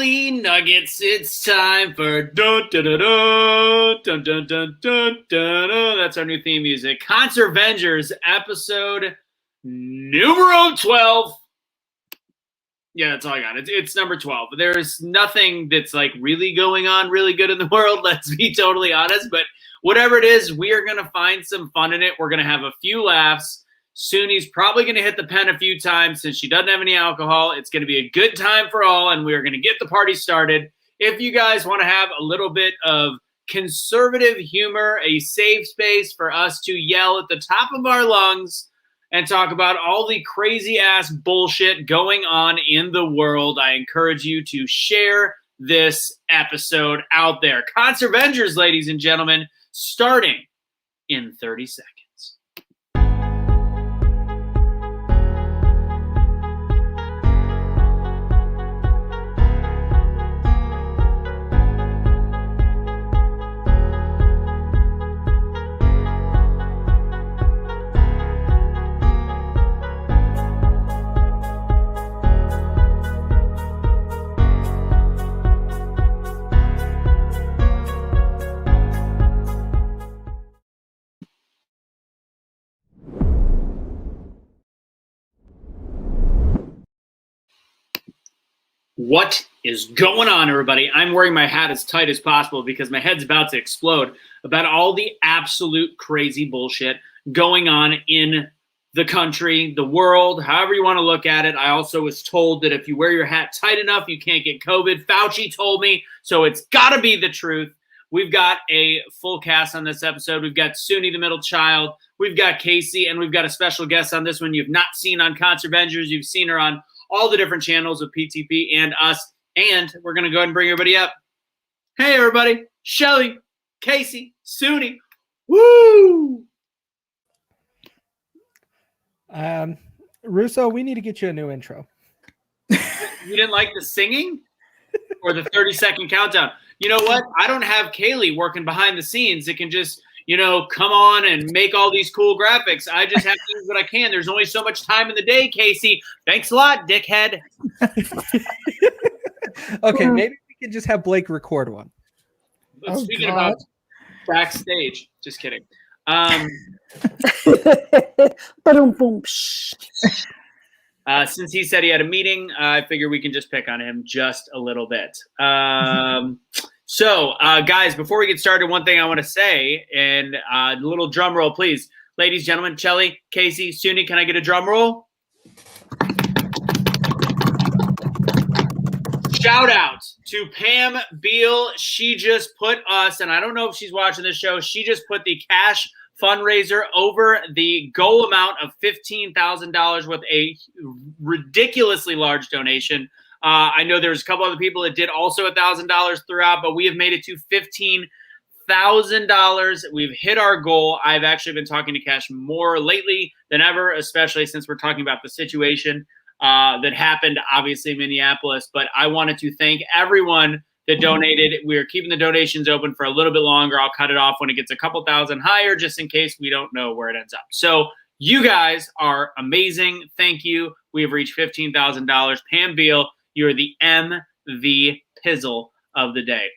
Daily Nuggets. It's time for dun dun dun dun dun dun dun dun dun. That's our new theme music. ConserVengers episode numero 12. Yeah, that's all I got. It's number 12. There's nothing that's like really going on really good in the world, let's be totally honest. But whatever it is, we are going to find some fun in it. We're going to have a few laughs. Suni's probably going to hit the pen a few times since she doesn't have any alcohol. It's going to be a good time for all, and we are going to get the party started. If you guys want to have a little bit of conservative humor, a safe space for us to yell at the top of our lungs and talk about all the crazy-ass bullshit going on in the world, I encourage you to share this episode out there. ConserVengers, ladies and gentlemen, starting in 30 seconds. What is going on, everybody? I'm wearing my hat as tight as possible because my head's about to explode about all the absolute crazy bullshit going on in the country, the world, however you want to look at it. I also was told that if you wear your hat tight enough, you can't get COVID. Fauci told me, so it's got to be the truth. We've got a full cast on this episode. We've got Suni, the middle child. We've got Casey, and we've got a special guest on this one you've not seen on ConserVengers. You've seen her on all the different channels of PTP and us. And we're going to go ahead and bring everybody up. Hey, everybody. Shelly, Casey, Suni. Woo! Russo, we need to get you a new intro. You didn't like the singing or the 30-second countdown? You know what? I don't have Kaylee working behind the scenes. It can just, come on and make all these cool graphics. I just have to use what I can. There's only so much time in the day, Casey. Thanks a lot, dickhead. Okay, maybe we can just have Blake record one. Speaking about backstage, just kidding. Since he said he had a meeting, I figure we can just pick on him just a little bit. So, guys, before we get started, one thing I want to say, and a little drum roll, please. Ladies, gentlemen, Shelly, Casey, Suni, can I get a drum roll? Shout out to Pam Beal. She just put us, and I don't know if she's watching this show, she just put the cash fundraiser over the goal amount of $15,000 with a ridiculously large donation. I know there's a couple other people that did also $1,000 throughout, but we have made it to $15,000. We've hit our goal. I've actually been talking to Cash more lately than ever, especially since we're talking about the situation that happened, obviously, in Minneapolis. But I wanted to thank everyone that donated. We're keeping the donations open for a little bit longer. I'll cut it off when it gets a couple thousand higher, just in case we don't know where it ends up. So you guys are amazing. Thank you. We have reached $15,000. Pam Beal, you're the MV Pizzle of the day.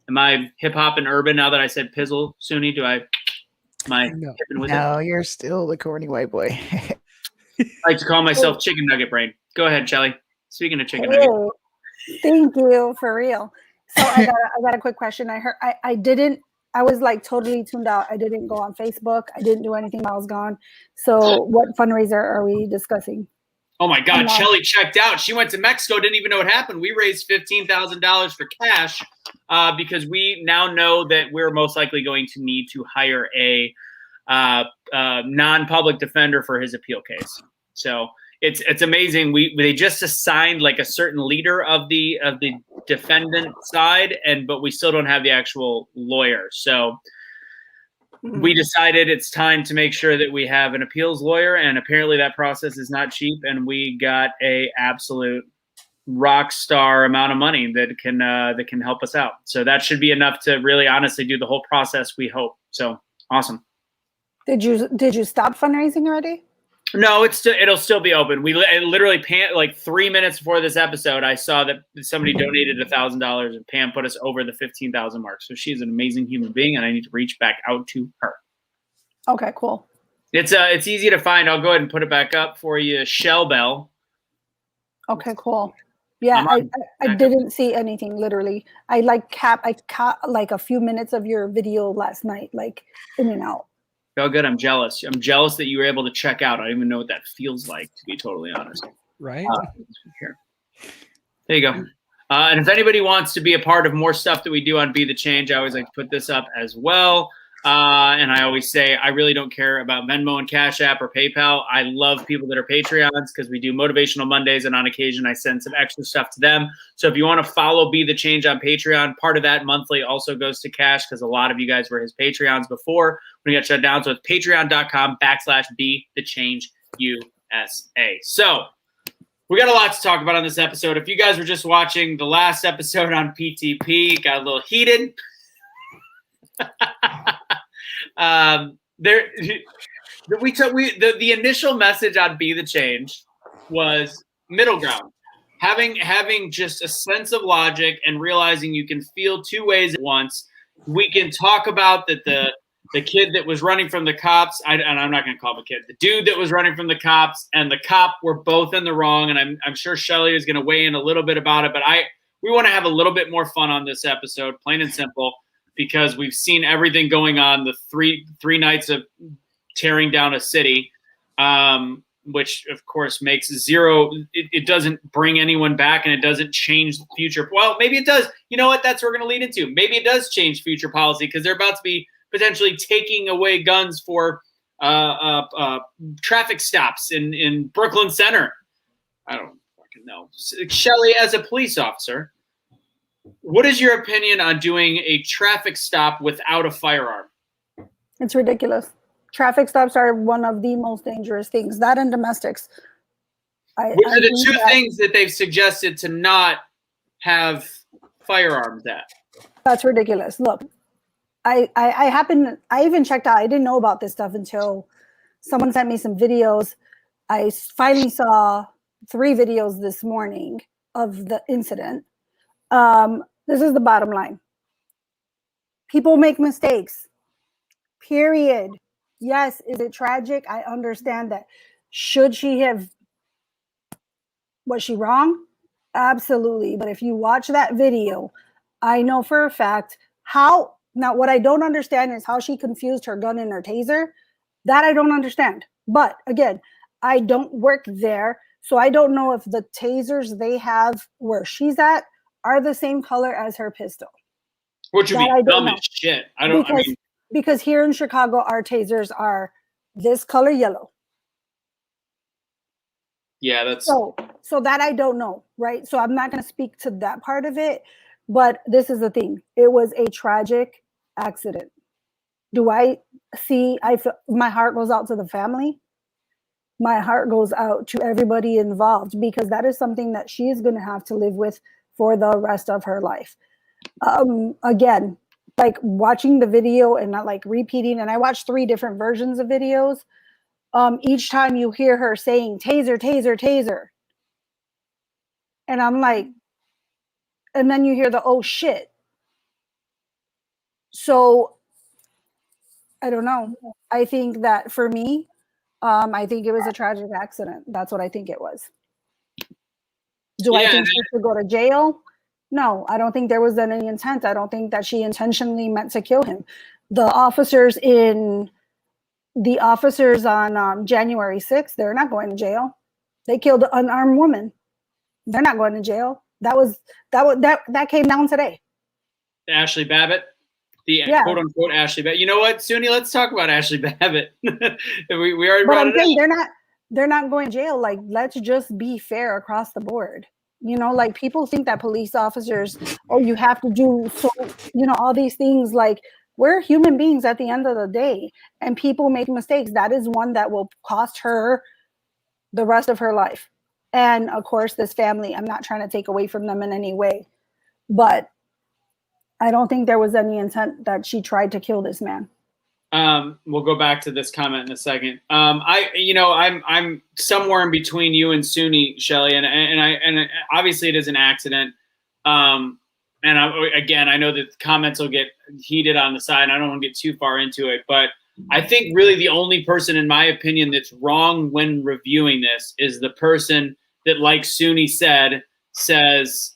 Am I hip hop and urban now that I said pizzle, Suni? Am I hipping with it? No, you're still the corny white boy. I like to call myself Chicken Nugget Brain. Go ahead, Shelly. Speaking of Chicken Nugget. Thank you, for real. So I got a quick question. I was like totally tuned out. I didn't go on Facebook. I didn't do anything while I was gone. So what fundraiser are we discussing? Oh my God, Shelly checked out. She went to Mexico, didn't even know what happened. We raised $15,000 for cash because we now know that we're most likely going to need to hire a non-public defender for his appeal case. So it's amazing. They just assigned like a certain leader of the defendant side, but we still don't have the actual lawyer. So we decided it's time to make sure that we have an appeals lawyer, and apparently that process is not cheap, and we got a absolute rock star amount of money that can help us out. So that should be enough to really honestly do the whole process, we hope. So awesome. Did you stop fundraising already? No, it'll still be open. Literally like 3 minutes before this episode, I saw that somebody donated $1,000 and Pam put us over the 15,000 mark. So she's an amazing human being, and I need to reach back out to her. Okay, cool. It's easy to find. I'll go ahead and put it back up for you. Shell Bell. Okay, cool. Yeah, I didn't see anything. Literally, I caught like a few minutes of your video last night, like in and out. Oh, good. I'm jealous. I'm jealous that you were able to check out. I don't even know what that feels like, to be totally honest. Right. Here. There you go. And if anybody wants to be a part of more stuff that we do on Be the Change, I always like to put this up as well. And I always say I really don't care about Venmo and Cash App or PayPal. I love people that are Patreons because we do Motivational Mondays, and on occasion I send some extra stuff to them. So if you want to follow Be the Change on Patreon, part of that monthly also goes to Cash because a lot of you guys were his Patreons before when he got shut down. So it's patreon.com/Be the Change USA. So we got a lot to talk about on this episode. If you guys were just watching the last episode on PTP, it got a little heated. The initial message on Be the Change was middle ground, having just a sense of logic and realizing you can feel two ways at once. We can talk about that the kid that was running from the cops, and I'm not going to call him a kid, the dude that was running from the cops and the cop were both in the wrong, and I'm sure Shelly is going to weigh in a little bit about it, but we want to have a little bit more fun on this episode, plain and simple. Because we've seen everything going on, the three nights of tearing down a city, which of course makes zero. It doesn't bring anyone back, and it doesn't change the future. Well, maybe it does. You know what? That's what we're going to lead into. Maybe it does change future policy because they're about to be potentially taking away guns for traffic stops in Brooklyn Center. I don't fucking know. Shelly, as a police officer, what is your opinion on doing a traffic stop without a firearm? It's ridiculous. Traffic stops are one of the most dangerous things. That and domestics. Which are the two things that they've suggested to not have firearms at? That's ridiculous. Look, I even checked out. I didn't know about this stuff until someone sent me some videos. I finally saw 3 videos this morning of the incident. This is the bottom line. People make mistakes, period. Yes, is it tragic? I understand that. Was she wrong? Absolutely. But if you watch that video, I know for a fact now what I don't understand is how she confused her gun and her taser. That I don't understand. But again, I don't work there, so I don't know if the tasers they have where she's at are the same color as her pistol. Which would be dumb as shit. Because here in Chicago, our tasers are this color yellow. Yeah, that's so that I don't know, right? So I'm not going to speak to that part of it, but this is the thing. It was a tragic accident. I feel my heart goes out to the family. My heart goes out to everybody involved because that is something that she is going to have to live with for the rest of her life. Again, like watching the video and not like repeating, and I watched 3 different versions of videos. Each time you hear her saying taser, taser, taser. And I'm like, and then you hear the oh shit. So I don't know. I think that for me, I think it was a tragic accident. That's what I think it was. Do I think she should go to jail? No, I don't think there was any intent. I don't think that she intentionally meant to kill him. The officers on January 6th, they're not going to jail. They killed an unarmed woman. They're not going to jail. That came down today. Ashley Babbitt, quote unquote Ashley Babbitt. You know what, Suni? Let's talk about Ashley Babbitt. we already brought it up. They're not going to jail. Like, let's just be fair across the board. You know, like people think that police officers, you have to do so, all these things. Like, we're human beings at the end of the day, and people make mistakes. That is one that will cost her the rest of her life. And of course, this family, I'm not trying to take away from them in any way, but I don't think there was any intent that she tried to kill this man. We'll go back to this comment in a second. I'm somewhere in between you and Suni, Shelly, and obviously it is an accident. I know that comments will get heated on the side, and I don't want to get too far into it, but I think really the only person, in my opinion, that's wrong when reviewing this is the person that, like Suni says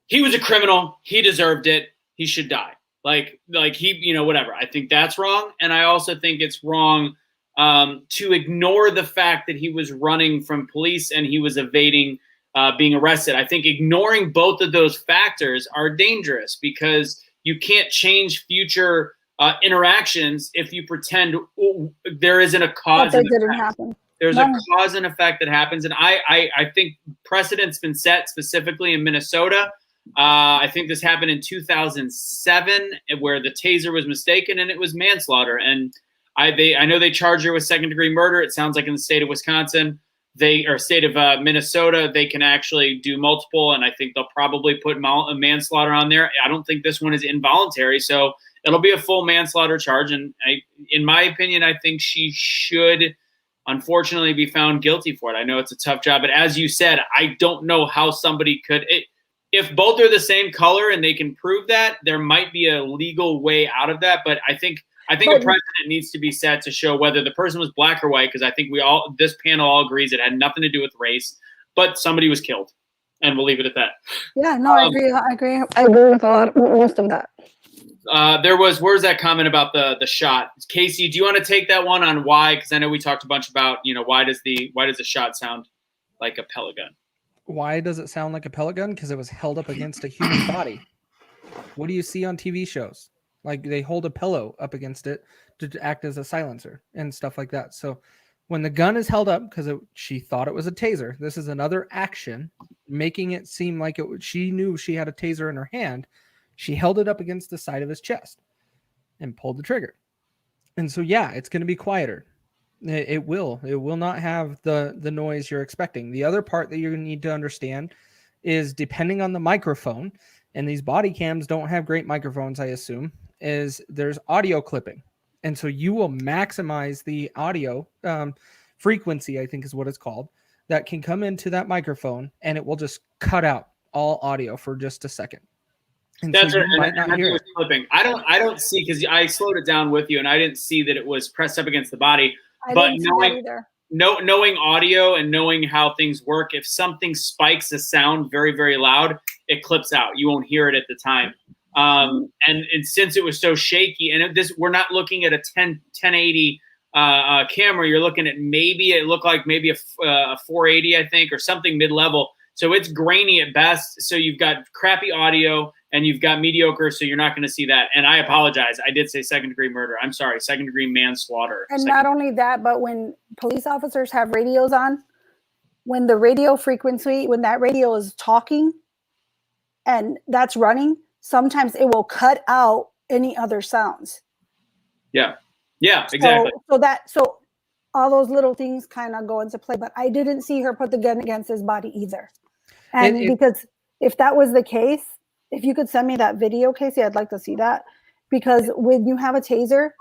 he was a criminal, he deserved it, he should die. Like he, whatever. I think that's wrong, and I also think it's wrong to ignore the fact that he was running from police and he was evading being arrested. I think ignoring both of those factors are dangerous because you can't change future interactions if you pretend there isn't a cause. That didn't happen. There's a cause and effect that happens, and I think precedent's been set specifically in Minnesota. I think this happened in 2007, where the taser was mistaken and it was manslaughter. And I know they charged her with second-degree murder. It sounds like in the state of Wisconsin, state of Minnesota, they can actually do multiple, and I think they'll probably put manslaughter on there. I don't think this one is involuntary, so it'll be a full manslaughter charge. And in my opinion, I think she should, unfortunately, be found guilty for it. I know it's a tough job, but as you said, I don't know how somebody could. If both are the same color and they can prove that, there might be a legal way out of that. But I think a precedent needs to be set to show whether the person was black or white, because I think this panel all agrees it had nothing to do with race, but somebody was killed, and we'll leave it at that. Yeah, no, I agree with most of that. Where's that comment about the shot? Casey, do you want to take that one on why? Because I know we talked a bunch about, why does the shot sound like a pellet gun? Why does it sound like a pellet gun? Because it was held up against a human body. What do you see on TV shows? Like they hold a pillow up against it to act as a silencer and stuff like that. So when the gun is held up, because she thought it was a taser, this is another action, making it seem like she knew she had a taser in her hand. She held it up against the side of his chest and pulled the trigger. And so, yeah, it's going to be quieter. It will not have the noise you're expecting. The other part that you need to understand is, depending on the microphone, and these body cams don't have great microphones, I assume, is there's audio clipping. And so you will maximize the audio frequency, I think is what it's called, that can come into that microphone, and it will just cut out all audio for just a second. And that's so right. might not hear it. Clipping. I don't see, because I slowed it down with you, and I didn't see that it was pressed up against the body. But knowing audio and knowing how things work, if something spikes a sound very, very loud, it clips out. You won't hear it at the time. And since it was so shaky, and we're not looking at a 1080 camera, you're looking at it looked like maybe a 480, I think, or something mid-level. So it's grainy at best. So you've got crappy audio and you've got mediocre, so you're not going to see that. And I apologize. I did say second-degree murder. I'm sorry, second-degree manslaughter. And not only that, but when police officers have radios on, when the radio frequency, when that radio is talking and that's running, sometimes it will cut out any other sounds. Yeah. Yeah, exactly. So all those little things kind of go into play, but I didn't see her put the gun against his body either. And because if that was the case, if you could send me that video, Casey, I'd like to see that. Because when you have a taser,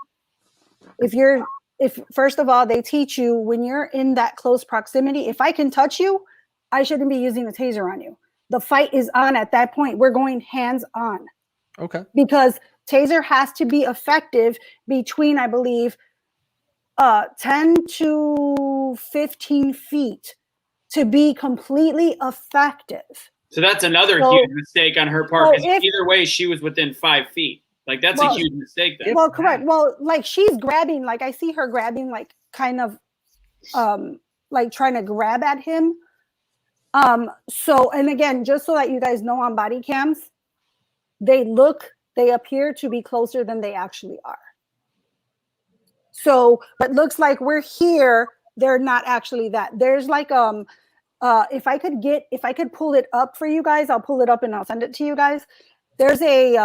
if first of all, they teach you when you're in that close proximity, if I can touch you, I shouldn't be using a taser on you. The fight is on at that point. We're going hands on. Okay. Because taser has to be effective between, I believe, 10 to 15 feet to be completely effective. So that's another huge mistake on her part. Either way, she was within 5 feet. Like, that's a huge mistake then. Well, correct. Well, like, she's grabbing, like, I see her grabbing, like, kind of, like, trying to grab at him. So, and again, just so that you guys know, on body cams, they appear to be closer than they actually are. So, but looks like we're here. They're not actually that. There's like, if I could pull it up for you guys, I'll pull it up and I'll send it to you guys. There's a,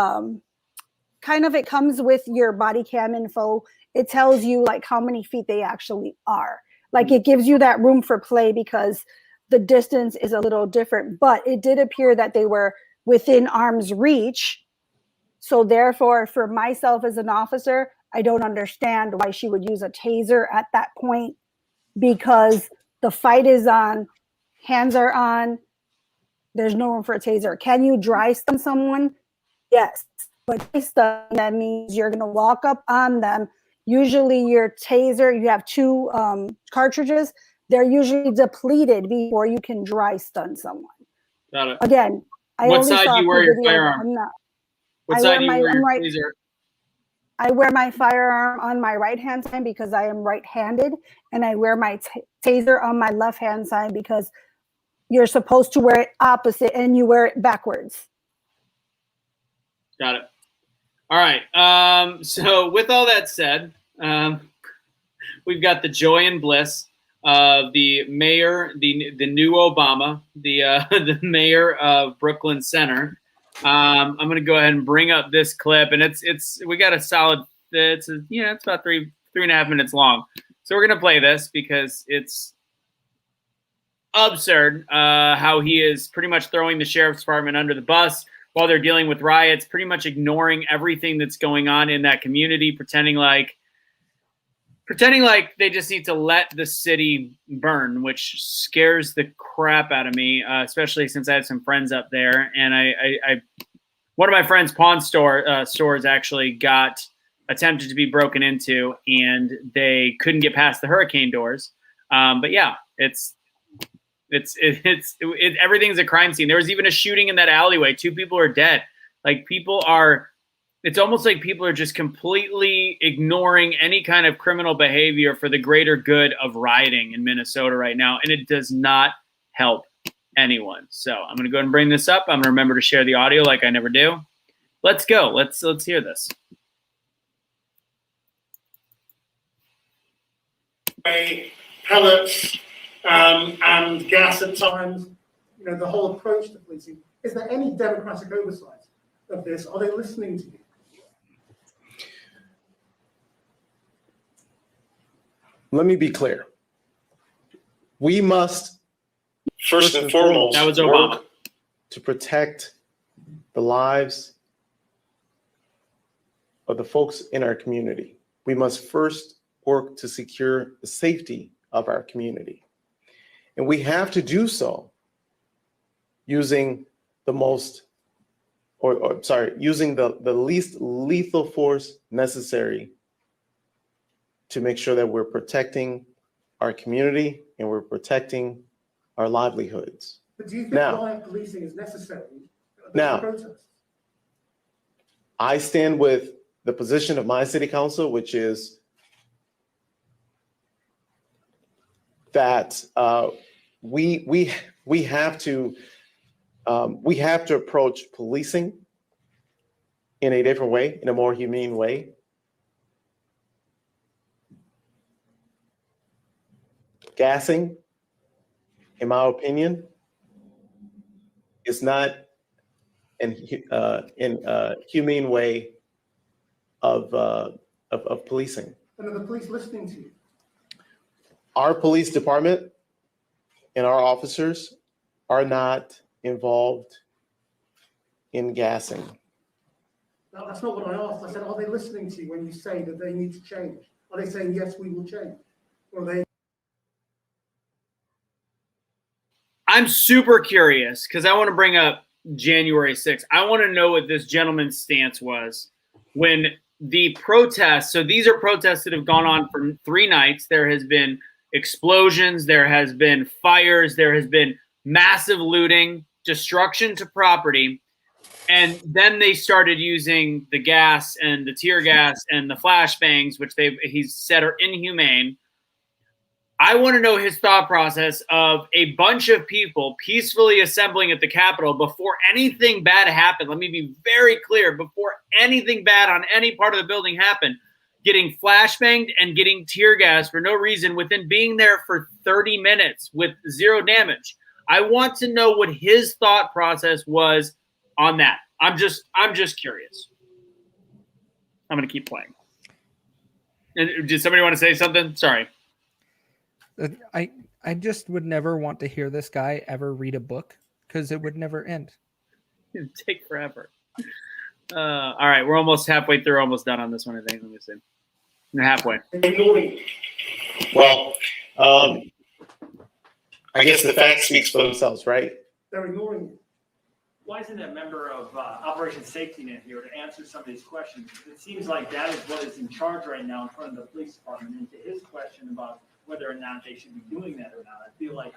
it comes with your body cam info. It tells you like how many feet they actually are. Like it gives you that room for play because the distance is a little different, but it did appear that they were within arm's reach. So therefore, for myself as an officer, I don't understand why she would use a taser at that point, because the fight is on, hands are on. There's no room for a taser. Can you dry stun someone? Yes. But dry stun, that means you're going to walk up on them. Usually your taser, you have 2 cartridges. They're usually depleted before you can dry stun someone. Got it. Again, I What only side saw do you a wear few your videos. firearm? I'm not. What I side wear do you my- wear I'm your right- taser? I wear my firearm on my right hand side because I am right-handed, and I wear my taser on my left hand side because you're supposed to wear it opposite and you wear it backwards. Got it. All right. So with all that said, we've got the joy and bliss of the mayor, the new Obama, the the mayor of Brooklyn Center. I'm going to go ahead and bring up this clip, and we got a solid. It's about 3.5 minutes long. So we're going to play this because it's absurd how he is pretty much throwing the sheriff's department under the bus while they're dealing with riots, pretty much ignoring everything that's going on in that community, pretending like they just need to let the city burn, which scares the crap out of me, especially since I have some friends up there. And I one of my friends' pawn stores actually got attempted to be broken into, and they couldn't get past the hurricane doors. But yeah, everything's a crime scene. There was even a shooting in that alleyway. 2 people are dead. It's almost like people are just completely ignoring any kind of criminal behavior for the greater good of rioting in Minnesota right now. And it does not help anyone. So I'm going to go ahead and bring this up. I'm going to remember to share the audio like I never do. Let's go. Let's hear this. Pellets and gas at times, the whole approach to policing. Is there any democratic oversight of this? Are they listening to you? Let me be clear. We must First and foremost, that was Obama, work to protect the lives of the folks in our community. We must first work to secure the safety of our community. And we have to do so using the least lethal force necessary to make sure that we're protecting our community and we're protecting our livelihoods. But do you think riot policing is necessary? Now, protests? I stand with the position of my city council, which is that we have to approach policing in a different way, in a more humane way. Gassing, in my opinion, is not in a humane way of policing. And are the police listening to you? Our police department and our officers are not involved in gassing. No, that's not what I asked. I said, are they listening to you when you say that they need to change? Are they saying, yes, we will change? Or are they? I'm super curious because I want to bring up January 6th. I want to know what this gentleman's stance was when the protests. So these are protests that have gone on for 3 nights. There has been explosions. There has been fires. There has been massive looting, destruction to property. And then they started using the gas and the tear gas and the flashbangs, which he's said are inhumane. I want to know his thought process of a bunch of people peacefully assembling at the Capitol before anything bad happened. Let me be very clear. Before anything bad on any part of the building happened, getting flashbanged and getting tear gas for no reason within being there for 30 minutes with 0 damage. I want to know what his thought process was on that. I'm just curious. I'm going to keep playing. Did somebody want to say something? Sorry. I just would never want to hear this guy ever read a book because it would never end. It'd take forever. All right, we're almost halfway through, almost done on this one, I think. Let me see. You're halfway. Ignoring you. Well, I guess the facts speaks for themselves, right? They're ignoring you. Why isn't a member of Operation Safety Net here to answer some of these questions? It seems like that is what is in charge right now in front of the police department. And to his question about whether or not they should be doing that or not, I feel like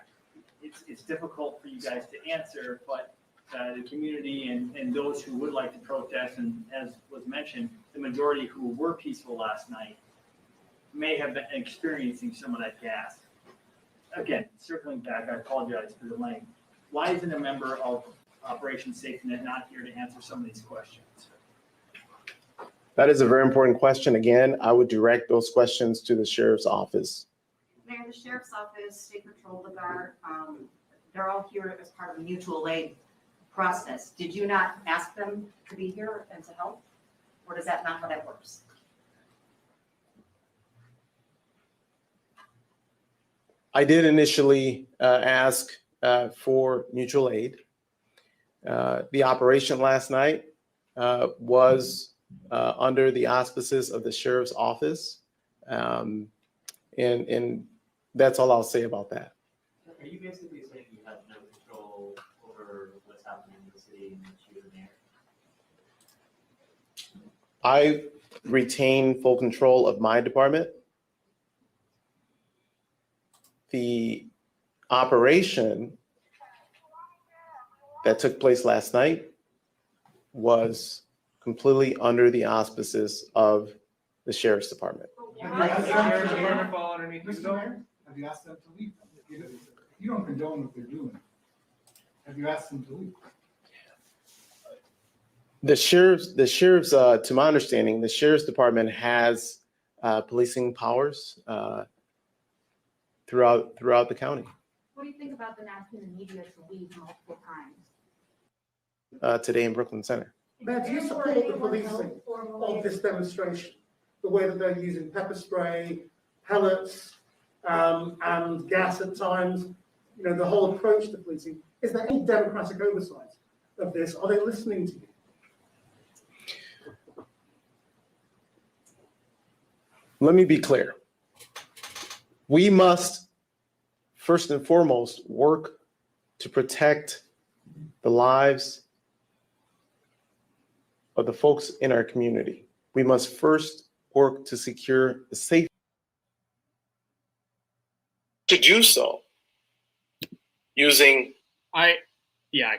it's difficult for you guys to answer, but the community and those who would like to protest, and as was mentioned, the majority who were peaceful last night may have been experiencing some of that gas. Again, circling back, I apologize for the length. Why isn't a member of Operation Safety Net not here to answer some of these questions? That is a very important question. Again, I would direct those questions to the sheriff's office. Mayor, the sheriff's office, state patrol, the guard, they're all here as part of a mutual aid process. Did you not ask them to be here and to help? Or does that not how that works? I did initially ask for mutual aid. The operation last night was under the auspices of the sheriff's office. And that's all I'll say about that. Are you basically saying you have no control over what's happening in the city and that you're the mayor? I retain full control of my department. The operation that took place last night was completely under the auspices of the sheriff's department. Have you asked Mr. Mayor, have you asked them to leave? You don't condone what they're doing. Have you asked them to leave? The sheriff's, to my understanding, the sheriff's department has policing powers throughout the county. What do you think about them asking the media to leave multiple times? Today in Brooklyn Center. Mayor, do you support the policing of this demonstration? The way that they're using pepper spray, pellets, and gas at times, you know, the whole approach to policing. Is there any democratic oversight of this? Are they listening to you? Let me be clear. We must, first and foremost, work to protect the lives of the folks in our community. We must first work to secure the safety. To do so using. I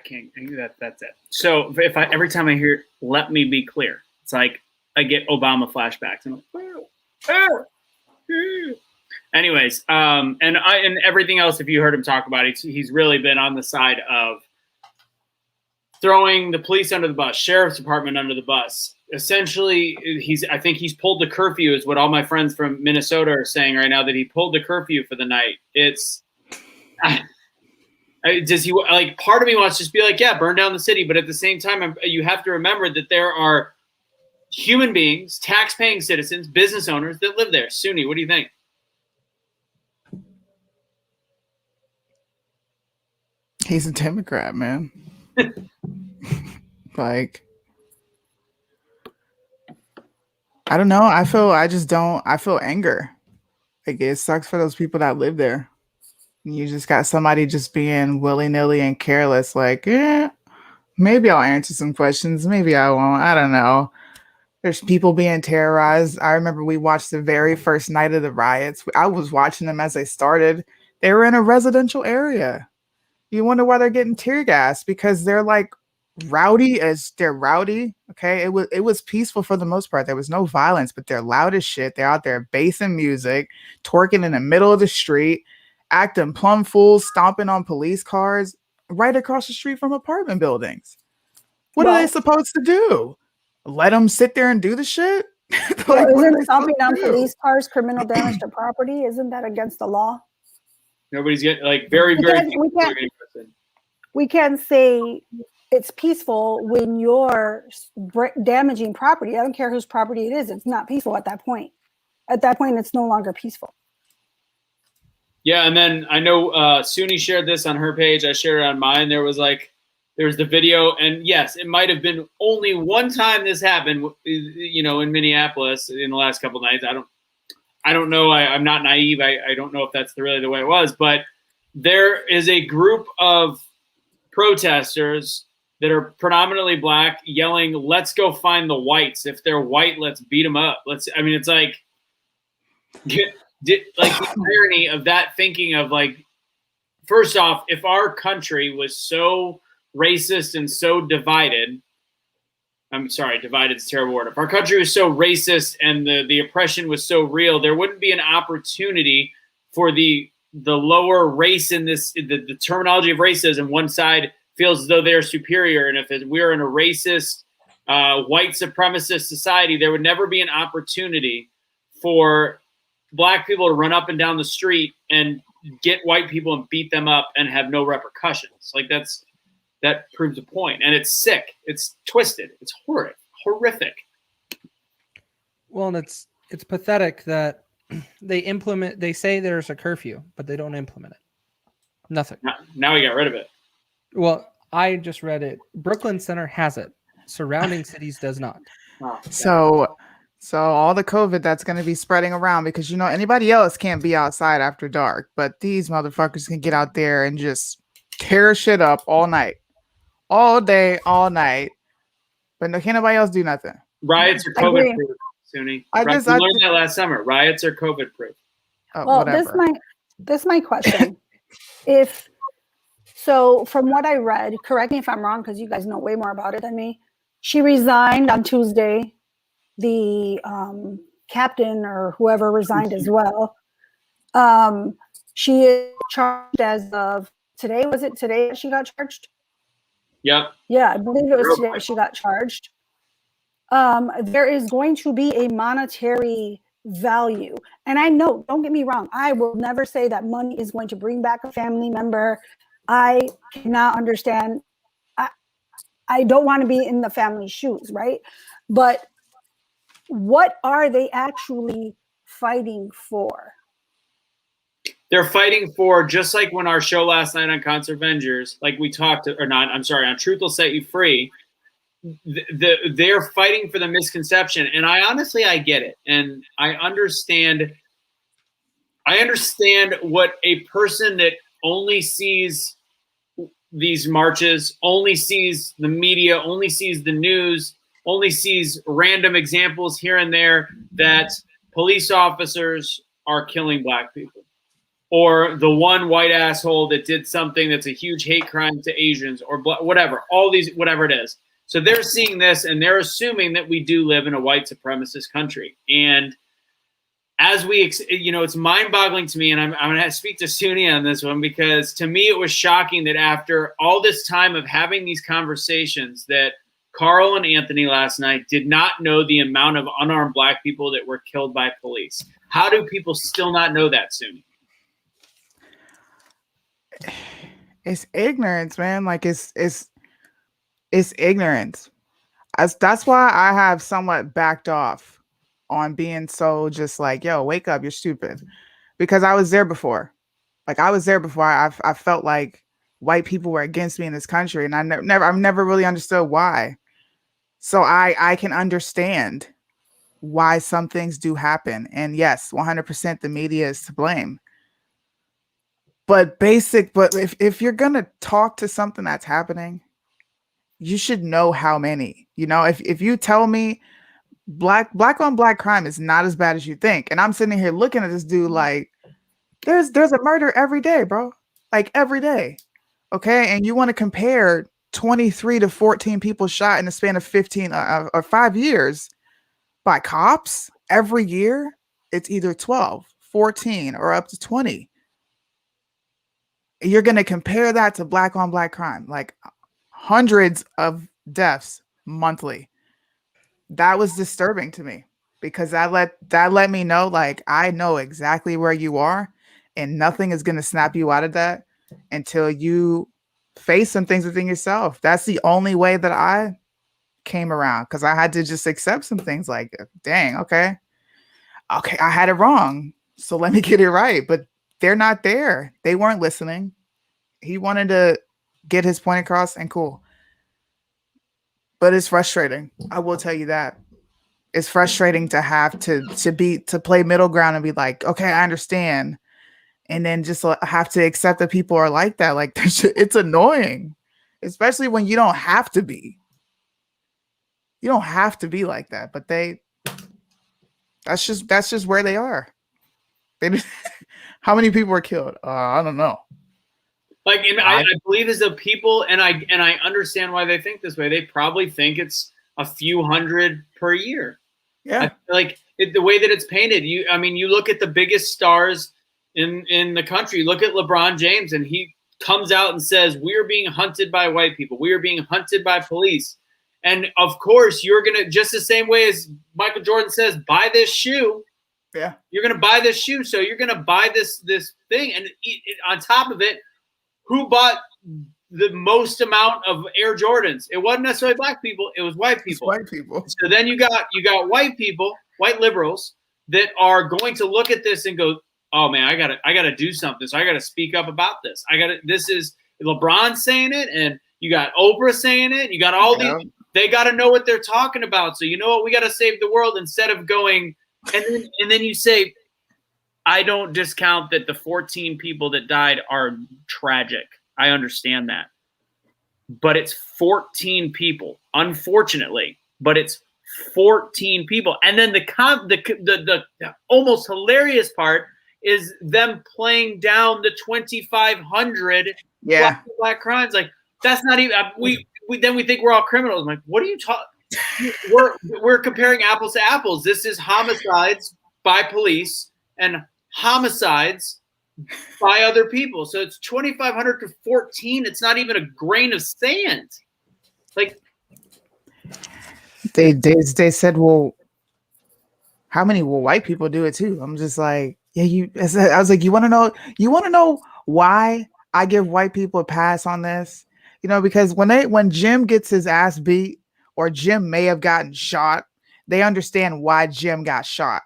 can't. That's it. So if every time I hear "let me be clear," it's like I get Obama flashbacks. I'm like, anyways, and everything else. If you heard him talk about it, he's really been on the side of throwing the police under the bus, sheriff's department under the bus. Essentially, I think he's pulled the curfew, is what all my friends from Minnesota are saying right now, that he pulled the curfew for the night. Does he, like, part of me wants to just be like, yeah, burn down the city. But at the same time, you have to remember that there are human beings, tax-paying citizens, business owners that live there. Suni, what do you think? He's a Democrat, man. Like, I don't know. I feel anger. Like, it sucks for those people that live there. You just got somebody just being willy-nilly and careless. Like, yeah, maybe I'll answer some questions. Maybe I won't. I don't know. There's people being terrorized. I remember we watched the very first night of the riots. I was watching them as they started. They were in a residential area. You wonder why they're getting tear gas, because they're like rowdy as they're rowdy. Okay. It was peaceful for the most part. There was no violence, but they're loud as shit. They're out there bassing music, twerking in the middle of the street, acting plumb fools, stomping on police cars right across the street from apartment buildings. What are they supposed to do? Let them sit there and do the shit? Like, isn't stomping on police cars criminal damage to property? Isn't that against the law? Nobody's getting, like, very. We can't say it's peaceful when you're damaging property. I don't care whose property it is. It's not peaceful at that point. At that point, it's no longer peaceful. Yeah, and then I know Suni shared this on her page. I shared it on mine. There's the video, and yes, it might have been only one time this happened, you know, in Minneapolis in the last couple of nights. I don't know. I'm not naive. I don't know if that's really the way it was, but there is a group of protesters that are predominantly black yelling, "Let's go find the whites. If they're white, let's beat them up." I mean, it's like, like the irony of that thinking of like, first off, if our country was so racist and so divided, I'm sorry, divided is a terrible word. If our country was so racist and the oppression was so real, there wouldn't be an opportunity for the lower race in this, the terminology of racism. One side feels as though they're superior. And if we're in a racist, white supremacist society, there would never be an opportunity for black people to run up and down the street and get white people and beat them up and have no repercussions. Like that proves a point. And it's sick. It's twisted. It's horrific. Well, and it's pathetic that they say there's a curfew, but they don't implement it. Nothing. Now we got rid of it. Well, I just read it. Brooklyn Center has it. Surrounding cities does not. So all the COVID that's going to be spreading around, because anybody else can't be outside after dark, but these motherfuckers can get out there and just tear shit up all night, all day, all night, but can't nobody else do nothing. Riots are COVID proof, Suni. I learned that last summer. Riots are COVID proof. Oh, well, whatever. this my question. So from what I read, correct me if I'm wrong, because you guys know way more about it than me. She resigned on Tuesday. The captain or whoever resigned as well. She is charged as of today. Was it today that she got charged? Yep. Yeah, I believe it was today she got charged. There is going to be a monetary value. And I know, don't get me wrong, I will never say that money is going to bring back a family member. I cannot understand. I don't want to be in the family's shoes, right? But what are they actually fighting for? They're fighting for, just like when our show last night on ConserVengers, like we talked, or not, I'm sorry, on Truth Will Set You Free, they're fighting for the misconception. And I get it. And I understand what a person that only sees these marches, only sees the media, only sees the news, only sees random examples here and there that police officers are killing black people, or the one white asshole that did something that's a huge hate crime to Asians, or whatever, all these, whatever it is. So they're seeing this and they're assuming that we do live in a white supremacist country. And as it's mind-boggling to me, and I'm going to speak to Suni on this one, because to me it was shocking that after all this time of having these conversations, that Carl and Anthony last night did not know the amount of unarmed black people that were killed by police. How do people still not know that, Suni? It's ignorance, man. Like it's ignorance. That's why I have somewhat backed off on being so just like, yo, wake up, you're stupid. Because I was there before. I felt like white people were against me in this country, and I've never really understood why. So I can understand why some things do happen. And yes, 100% the media is to blame. But if you're going to talk to something that's happening, you should know how many. If you tell me black on black crime is not as bad as you think, and I'm sitting here looking at this dude like, there's a murder every day, bro. Like every day. Okay. And you want to compare 23 to 14 people shot in the span of 15 or 5 years by cops every year. It's either 12, 14, or up to 20. You're going to compare that to black on black crime, like hundreds of deaths monthly. That was disturbing to me, because that let me know, like, I know exactly where you are, and nothing is going to snap you out of that until you face some things within yourself. That's the only way that I came around, because I had to just accept some things like, dang, okay, I had it wrong, so let me get it right. But they're not there. They weren't listening. He wanted to get his point across, and cool. But it's frustrating. I will tell you that. it's frustrating to have to play middle ground and be like, okay, I understand, and then just have to accept that people are like that. Like it's annoying, especially when you don't have to be. You don't have to be like that, but that's just where they are. How many people were killed? I don't know. Like, and I believe as the people, and I understand why they think this way. They probably think it's a few hundred per year. Yeah. The way that it's painted. You look at the biggest stars in the country. Look at LeBron James, and he comes out and says, "We are being hunted by white people. We are being hunted by police." And of course, you're gonna, just the same way as Michael Jordan says, "Buy this shoe." Yeah. You're gonna buy this shoe, so you're gonna buy this thing, and on top of it, who bought the most amount of Air Jordans? It wasn't necessarily black people; it was white people. It's white people. So then you got white people, white liberals that are going to look at this and go, "Oh man, I gotta do something. So I gotta speak up about this. This is LeBron saying it, and you got Oprah saying it. You got all these. They got to know what they're talking about. So you know what? We got to save the world instead of going." And then you say, I don't discount that the 14 people that died are tragic. I understand that. But it's 14 people, unfortunately. But it's 14 people. And then the almost hilarious part is them playing down the 2,500 black crimes. Like, that's not even we think we're all criminals. I'm like, what are you talking? We're comparing apples to apples. This is homicides by police and homicides by other people. So it's 2,500 to 14. It's not even a grain of sand. Like they said, well, how many will white people do it too? I'm just like, yeah, I was like, you want to know why I give white people a pass on this? You know, because when Jim gets his ass beat, or Jim may have gotten shot, they understand why Jim got shot.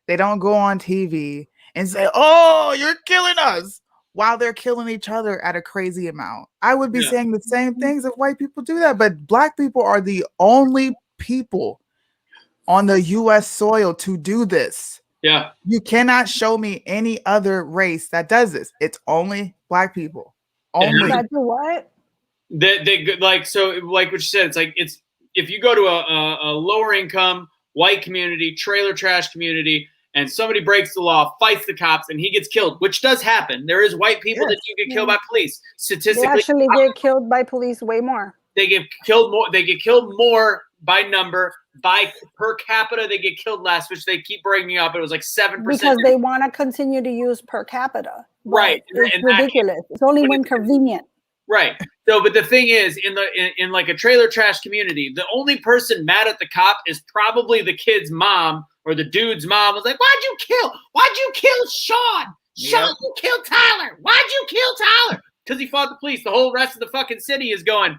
They don't go on TV and say, "Oh, you're killing us," while they're killing each other at a crazy amount. I would be saying the same things if white people do that, but black people are the only people on the U.S. soil to do this. Yeah. You cannot show me any other race that does this. It's only black people. Only. That do what? They like, so like what you said, it's if you go to a lower income white community, trailer trash community, and somebody breaks the law, fights the cops, and he gets killed, which does happen. There is white people that do get killed by police. Statistically, they actually get killed by police way more. They get killed more. They get killed more by number. By per capita, they get killed less, which they keep bringing up. It was like 7%. Because they want to continue to use per capita. Right. It's ridiculous. It's only when convenient. Right. So, but the thing is, in like a trailer trash community, the only person mad at the cop is probably the kid's mom or the dude's mom. Was like, "Why'd you kill Sean? Sean, you killed Tyler. Why'd you kill Tyler?" Because he fought the police. The whole rest of the fucking city is going,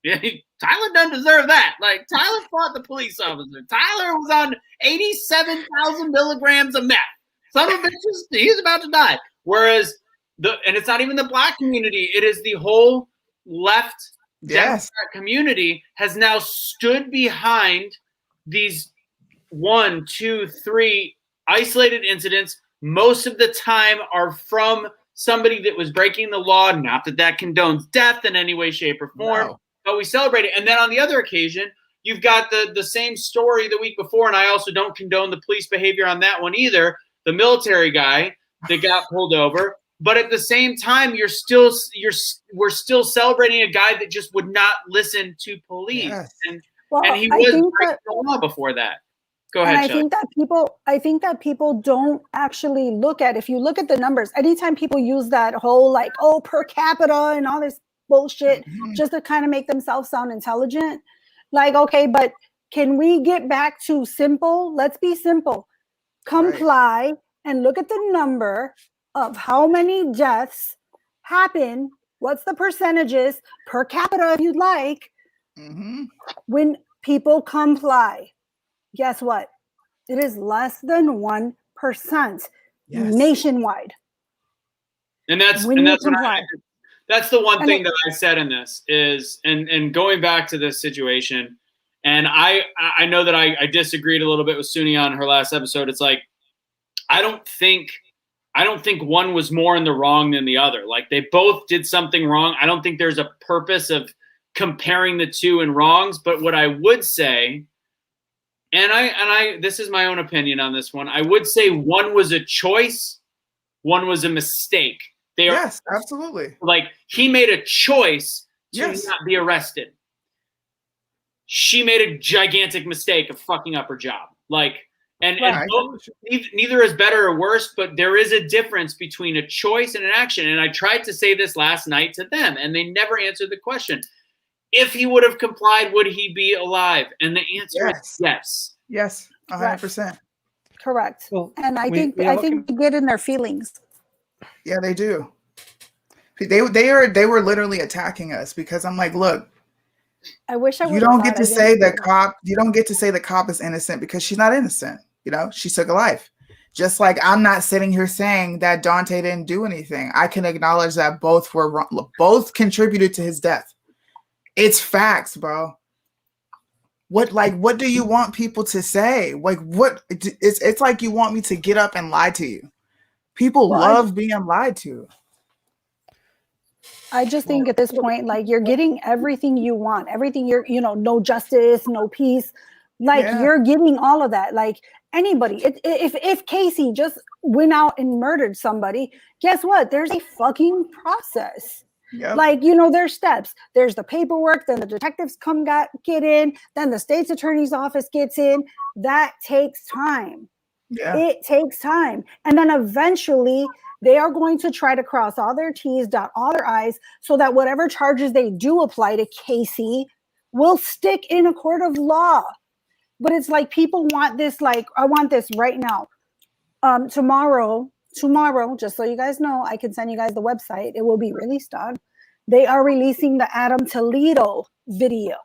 "Yeah, Tyler doesn't deserve that." Like, Tyler fought the police officer. Tyler was on 87,000 milligrams of meth. Son of a bitch, he's about to die. Whereas and it's not even the black community. It is the whole left Democrat community has now stood behind these 1, 2, 3 isolated incidents. Most of the time are from somebody that was breaking the law. Not that condones death in any way, shape, or form, but we celebrate it. And then on the other occasion, you've got the same story the week before, and I also don't condone the police behavior on that one either. The military guy that got pulled over. But at the same time, we're still celebrating a guy that just would not listen to police, and he was breaking the law before that. Go ahead, Shelley. I think that people don't actually look at. If you look at the numbers, anytime people use that whole like, oh, per capita and all this bullshit, just to kind of make themselves sound intelligent. Like, okay, but can we get back to simple? Let's be simple. Comply and look at the number of how many deaths happen, what's the percentages per capita if you'd like, when people comply. Guess what? It is less than 1% nationwide. And that's the one thing that I said in this is, and going back to this situation, And I know that I disagreed a little bit with Suni on her last episode. It's like, I don't think one was more in the wrong than the other. Like, they both did something wrong. I don't think there's a purpose of comparing the two in wrongs. But what I would say, and I this is my own opinion on this one, I would say one was a choice, one was a mistake. Yes, absolutely. Like, he made a choice to Yes. not be arrested. She made a gigantic mistake of fucking up her job. Like, and both, neither is better or worse, but there is a difference between a choice and an action. And I tried to say this last night to them, and they never answered the question. If he would have complied, would he be alive? And the answer is yes. Yes, 100%. Correct. Well, And I we think are looking- they get in their feelings. Yeah, they do. They were literally attacking us because I'm like, look, I wish I would. you don't get to say the cop. You don't get to say the cop is innocent because she's not innocent. You know, she took a life. Just like I'm not sitting here saying that Dante didn't do anything. I can acknowledge that both were wrong, both contributed to his death. It's facts, bro. What do you want people to say? Like, what? It's like you want me to get up and lie to you. People love being lied to. I just think at this point, like, you're getting everything you want, everything no justice, no peace. Like, you're getting all of that. Like, anybody, if Casey just went out and murdered somebody, guess what? There's a fucking process. Yep. Like, there's steps. There's the paperwork, then the detectives get in, then the state's attorney's office gets in. That takes time. Yeah. It takes time. And then eventually they are going to try to cross all their T's, dot all their I's, so that whatever charges they do apply to Casey will stick in a court of law. But it's like, people want this, like, I want this right now. Tomorrow, just so you guys know, I can send you guys the website. It will be released on. They are releasing the Adam Toledo video.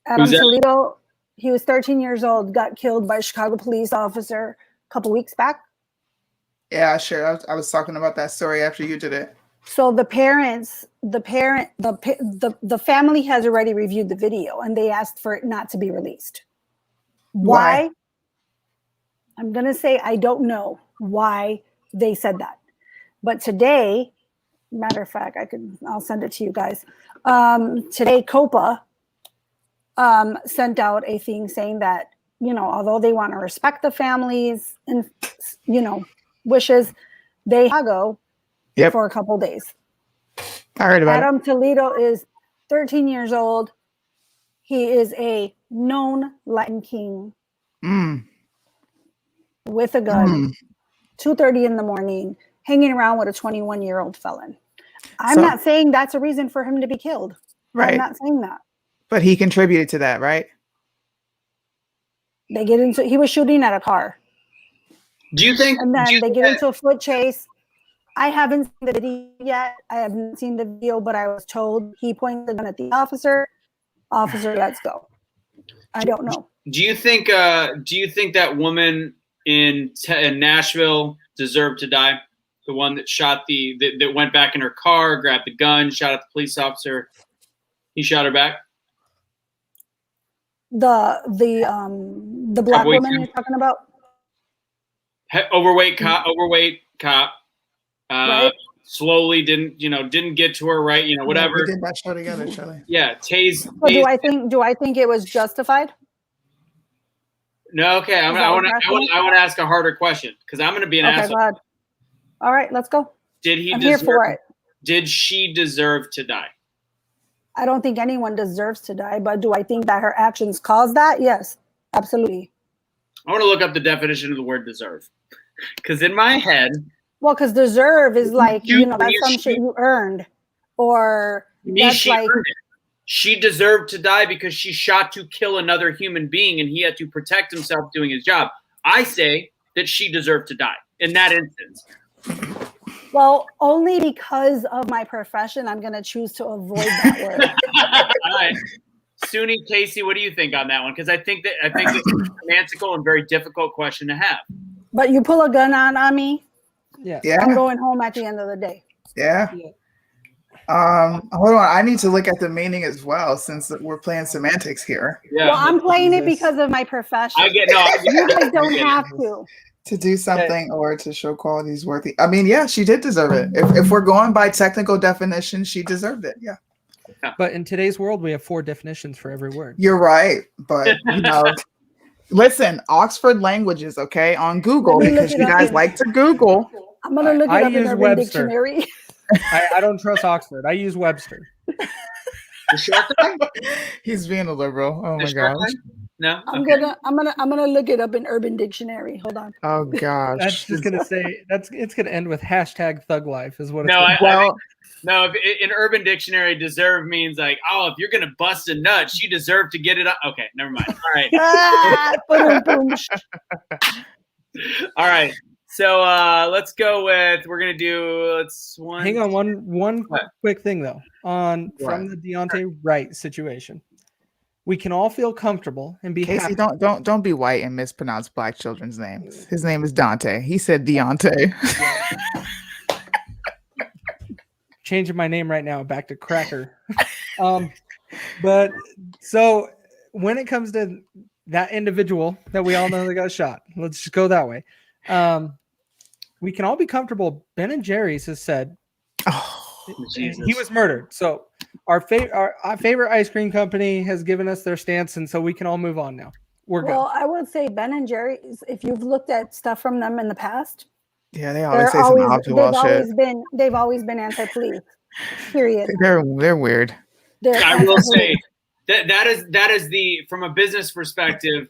Adam Toledo, he was 13 years old, got killed by a Chicago police officer a couple weeks back. Yeah, sure. I was talking about that story after you did it. So the family has already reviewed the video, and they asked for it not to be released. Why? I'm going to say I don't know why they said that. But today, matter of fact, I'll send it to you guys. Today, COPA sent out a thing saying that, although they want to respect the families and, wishes, they go for a couple days. I heard about Adam Toledo is 13 years old. He is a known Latin king with a gun, 2:30 in the morning, hanging around with a 21-year-old felon. I'm not saying that's a reason for him to be killed. Right. I'm not saying that. But he contributed to that, right? He was shooting at a car. Do you think? And then they get into a foot chase. I haven't seen the video yet. I haven't seen the video, but I was told he pointed the gun at the officer. Officer, let's go. I don't know. Do you think that woman in Nashville deserved to die? The one that shot that went back in her car, grabbed the gun, shot at the police officer. He shot her back. The black woman you're talking about? Overweight cop. Right. Slowly didn't get to her, right? Whatever. We did that show together, Shelley. Yeah, tase. So do I think it was justified? No, okay. I want to ask a harder question because I'm going to be an asshole. Go ahead. All right, let's go. I'm here for it. Did she deserve to die? I don't think anyone deserves to die, but do I think that her actions caused that? Yes, absolutely. I want to look up the definition of the word deserve because in my head. Well, because deserve is like, that's some shit you earned, or that's like. She deserved to die because she shot to kill another human being and he had to protect himself doing his job. I say that she deserved to die in that instance. Well, only because of my profession, I'm going to choose to avoid that word. All right. Suni, Casey, what do you think on that one? Because I think it's a semantical and very difficult question to have. But you pull a gun on me, yeah, I'm going home at the end of the day. Yeah. Hold on. I need to look at the meaning as well, since we're playing semantics here. Yeah. Well, I'm playing it because of my profession. I get no. You guys don't have to. To do something or to show qualities worthy. I mean, yeah, she did deserve it. If we're going by technical definition, she deserved it. Yeah. But in today's world, we have 4 definitions for every word. You're right. But, you know, listen, Oxford Languages, okay, on Google, Let me look because it you up guys in- like to Google. I'm gonna look it I up in use Urban Webster. Dictionary. I don't trust Oxford. I use Webster. The shark guy? He's being a liberal. Oh The my shark gosh. guy? No. I'm Okay. gonna look it up in Urban Dictionary. Hold on. Oh gosh. That's just gonna say it's gonna end with hashtag thug life is what it's No, gonna I Well, think, no. In Urban Dictionary, deserve means like, oh, if you're gonna bust a nut, she deserved to get it up. Okay, never mind. All right, Boom, boom. all right. So let's go with. We're gonna do. Let's one. Hang on, one What? quick thing though. From the Deontay Wright situation. We can all feel comfortable and be Casey, happy. don't be white and mispronounce black children's names. His name is Dante. He said Deontay. Changing my name right now back to Cracker. But so when it comes to that individual that we all know that got shot, let's just go that way. We can all be comfortable. Ben and Jerry's has said Jesus. he was murdered. So our favorite ice cream company has given us their stance, and so we can all move on now. We're good. Well, I would say Ben and Jerry's. If you've looked at stuff from them in the past, Yeah, they always say some off the wall shit. they've always been anti-police. Period. They're weird. They're I will say anti-police. that is the from a business perspective.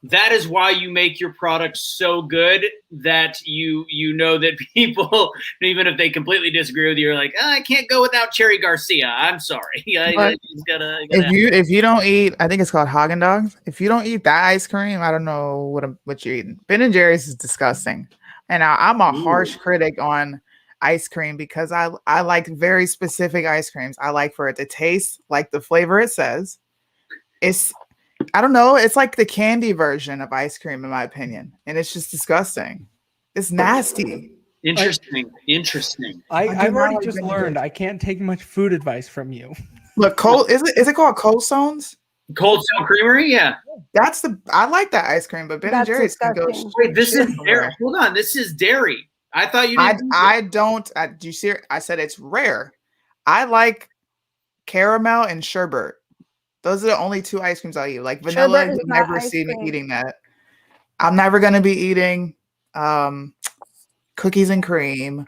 That is why you make your product so good that you know that people, even if they completely disagree with you, are like, oh, I can't go without Cherry Garcia. I'm sorry. I just gotta If you don't eat, I think it's called Haagen-Dazs. If you don't eat that ice cream, I don't know what you're eating. Ben and Jerry's is disgusting, and I'm a harsh critic on ice cream because I like very specific ice creams. I like for it to taste like the flavor it says. I don't know. It's like the candy version of ice cream, in my opinion, and it's just disgusting. It's nasty. Interesting. I've already just learned I can't take much food advice from you. Look, Cold is it called Cold Stones? Cold Stone Creamery, yeah. I like that ice cream, but Ben and That's Jerry's can go. disgusting. Wait, this is shit dairy. everywhere. Hold on, this is dairy. I thought you didn't. I don't. Do you see it? I said it's rare. I like caramel and sherbet. Those are the only 2 ice creams I'll eat. Like vanilla, Sherbet is you'll not never ice see me cream. eating that. I'm never gonna be eating cookies and cream,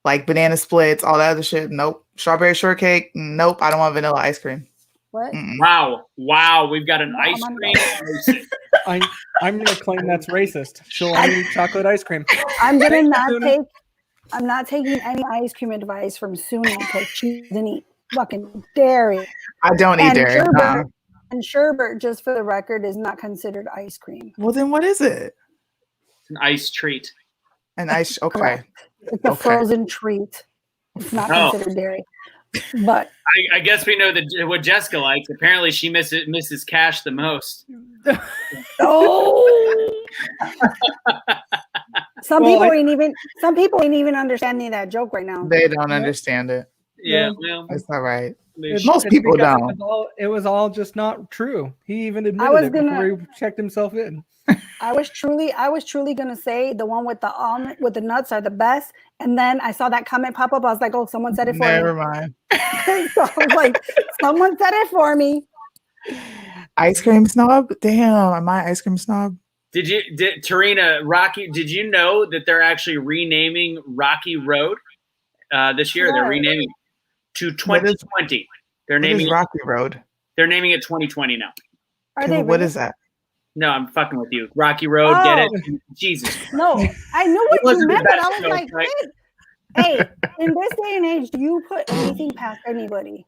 like banana splits, all that other shit. Nope. Strawberry shortcake. Nope. I don't want vanilla ice cream. What? Mm-mm. Wow, we've got an No, ice I'm cream. I'm going to claim that's racist. She'll only eat chocolate ice cream. I'm gonna Thanks, not Suna. take. I'm not taking any ice cream advice from Suna because she doesn't eat fucking dairy. I don't eat And dairy. sherbet, and sherbet, just for the record, is not considered ice cream. Well, then what is it? An ice treat. An ice. Okay. Correct. It's a Okay. frozen treat. It's not Oh. considered dairy. But I guess we know that what Jessica likes. Apparently, she misses cash the most. oh, some Well, people ain't even understanding that joke right now. They don't understand it. Yeah, Yeah. well, It's all right. It's- Most it's people because don't. It was all just not true. He even admitted was it before gonna- he checked himself in. I was truly gonna say the one with the almond with the nuts are the best, and then I saw that comment pop up. I was like, oh, someone said it for Never me. mind. So I was like, someone said it for me. Ice cream snob? Damn, am I ice cream snob? Tarina, Rocky, did you know that they're actually renaming Rocky Road this year? They're What? renaming it to What is- 2020. They're What naming is Rocky Road? They're naming it 2020 now. Are Okay, they? but what really? is that? No, I'm fucking with you. Rocky Road, get Oh. it? Jesus. No, I knew what wasn't you the meant, but best I was joke, like, right? hey, in this day and age, do you put anything past anybody?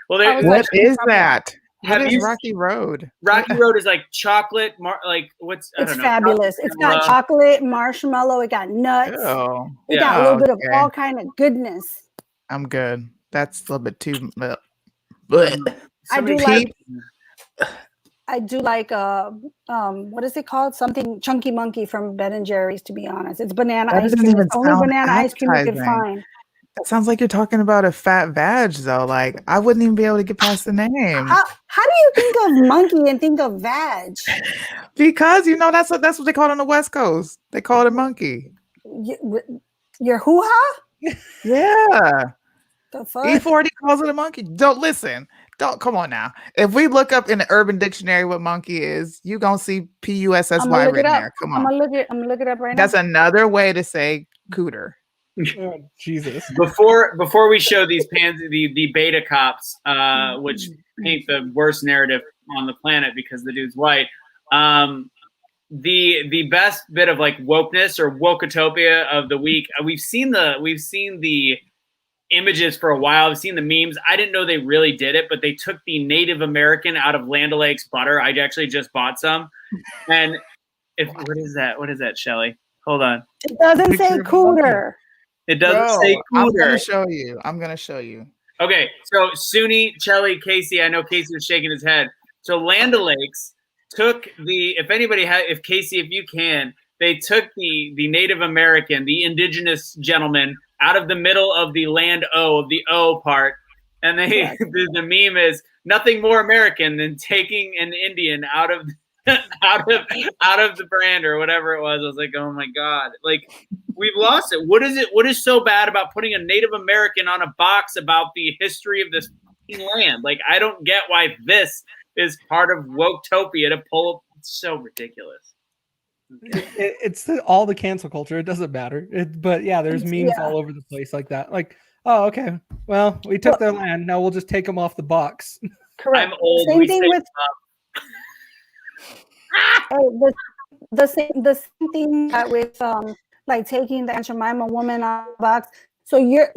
Well, I was they, like, What is that? Have What is you- Rocky Road? Rocky Road is like chocolate, like what's I It's don't know. fabulous. It's got chocolate, marshmallow. It got nuts. Oh, It Yeah. got a little bit of Okay. all kind of goodness. I'm good. That's a little bit too. But Somebody- I do like what is it called? Something Chunky Monkey from Ben and Jerry's. To be honest, it's banana That ice doesn't cream. even It's the only sound banana ice cream you can appetizing. find. That sounds like you're talking about a fat vag, though. Like, I wouldn't even be able to get past the name. How do you think of monkey and think of vag? Because that's what they call it on the West Coast. They call it a monkey. Your hoo-ha? Yeah. The fuck? E40 calls it a monkey. Don't come on now. If we look up in the Urban Dictionary what monkey is, you gonna see P-U-S-S-Y written there. Come on. I'm gonna look it up right now. That's another way to say cooter. Oh, Jesus. Before we show these the beta cops, which paint the worst narrative on the planet because the dude's white. The best bit of like wokeness or woketopia of the week. We've seen the images for a while. I've seen the memes. I didn't know they really did it, but they took the Native American out of Land O'Lakes butter. I actually just bought some. And what is that? What is that, Shelly? Hold on. It doesn't say cooter. It doesn't say I'm cooter. gonna show you. Okay, so Suni, Shelly, Casey. I know Casey was shaking his head. So Land O'Lakes took if Casey, if you can, they took the Native American, the indigenous gentleman out of the middle of the land of the O part. And the meme is nothing more American than taking an Indian out of the brand or whatever it was. I was like, oh my God, like we've lost it. What is so bad about putting a Native American on a box about the history of this land? Like, I don't get why this is part of Woketopia to pull. It's so ridiculous. It's all the cancel culture. It doesn't matter. But yeah, there's memes all over the place like that. Like, oh, okay. Well, we took their land. Now we'll just take them off the box. Correct. I'm old. Same thing with the same thing with like taking the Aunt Jemima woman off the box. So you're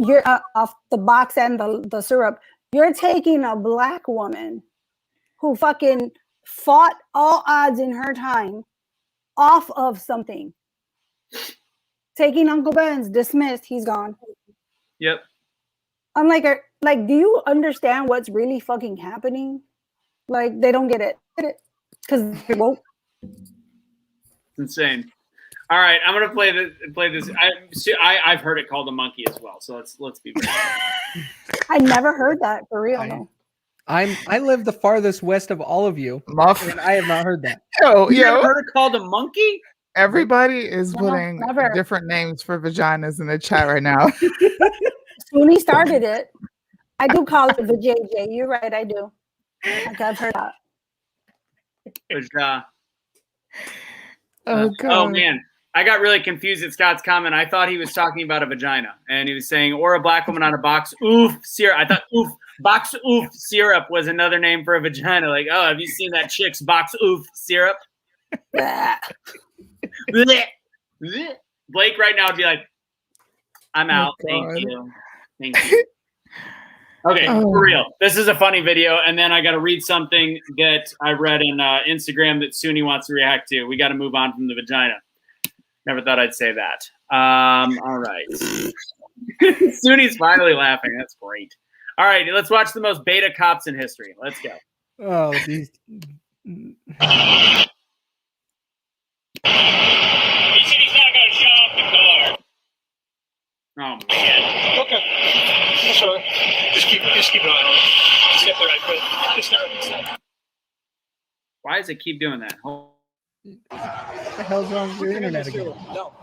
off the box and the syrup. You're taking a black woman who fucking fought all odds in her time off of something. Taking Uncle Ben's, dismissed, he's gone. Yep. I'm like, do you understand what's really fucking happening? Like, they don't get it. Because they won't. It's insane. All right, I'm gonna play this. I've heard it called a monkey as well. So let's be real. I never heard that for real though. I live the farthest west of all of you, and I have not heard that. You ever heard it called a monkey? Everybody is putting different names for vaginas in the chat right now. When he started it, I do call it the JJ. You're right, I do. Like, I've heard that. Oh man, I got really confused at Scott's comment. I thought he was talking about a vagina, and he was saying, or a black woman on a box oof syrup. I thought box oof syrup was another name for a vagina. Like, oh, have you seen that chick's box oof syrup? Blech. Blake right now would be like, I'm out. Thank you. Okay, for real. This is a funny video, and then I got to read something that I read in Instagram that Suni wants to react to. We got to move on from the vagina. Never thought I'd say that. All right. Suni's finally laughing. That's great. All right, let's watch the most beta cops in history. Let's go. Oh, these. He said he's not going to shut off the car. Oh, man. Okay. Sorry. Just keep an eye on it. Just get the right foot. Just start. Why does it keep doing that? What the hell's wrong with your internet again? No.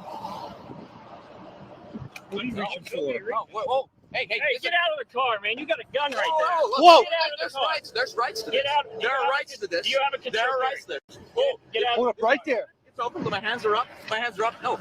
What are you reaching for? Whoa. Hey, get out of the car, man. You got a gun right there. Whoa. Get out of the car. There's rights to this. Get out. There are rights to this. Do you have a control? There are rights to this. Get out. Hold up right there. It's open, but my hands are up.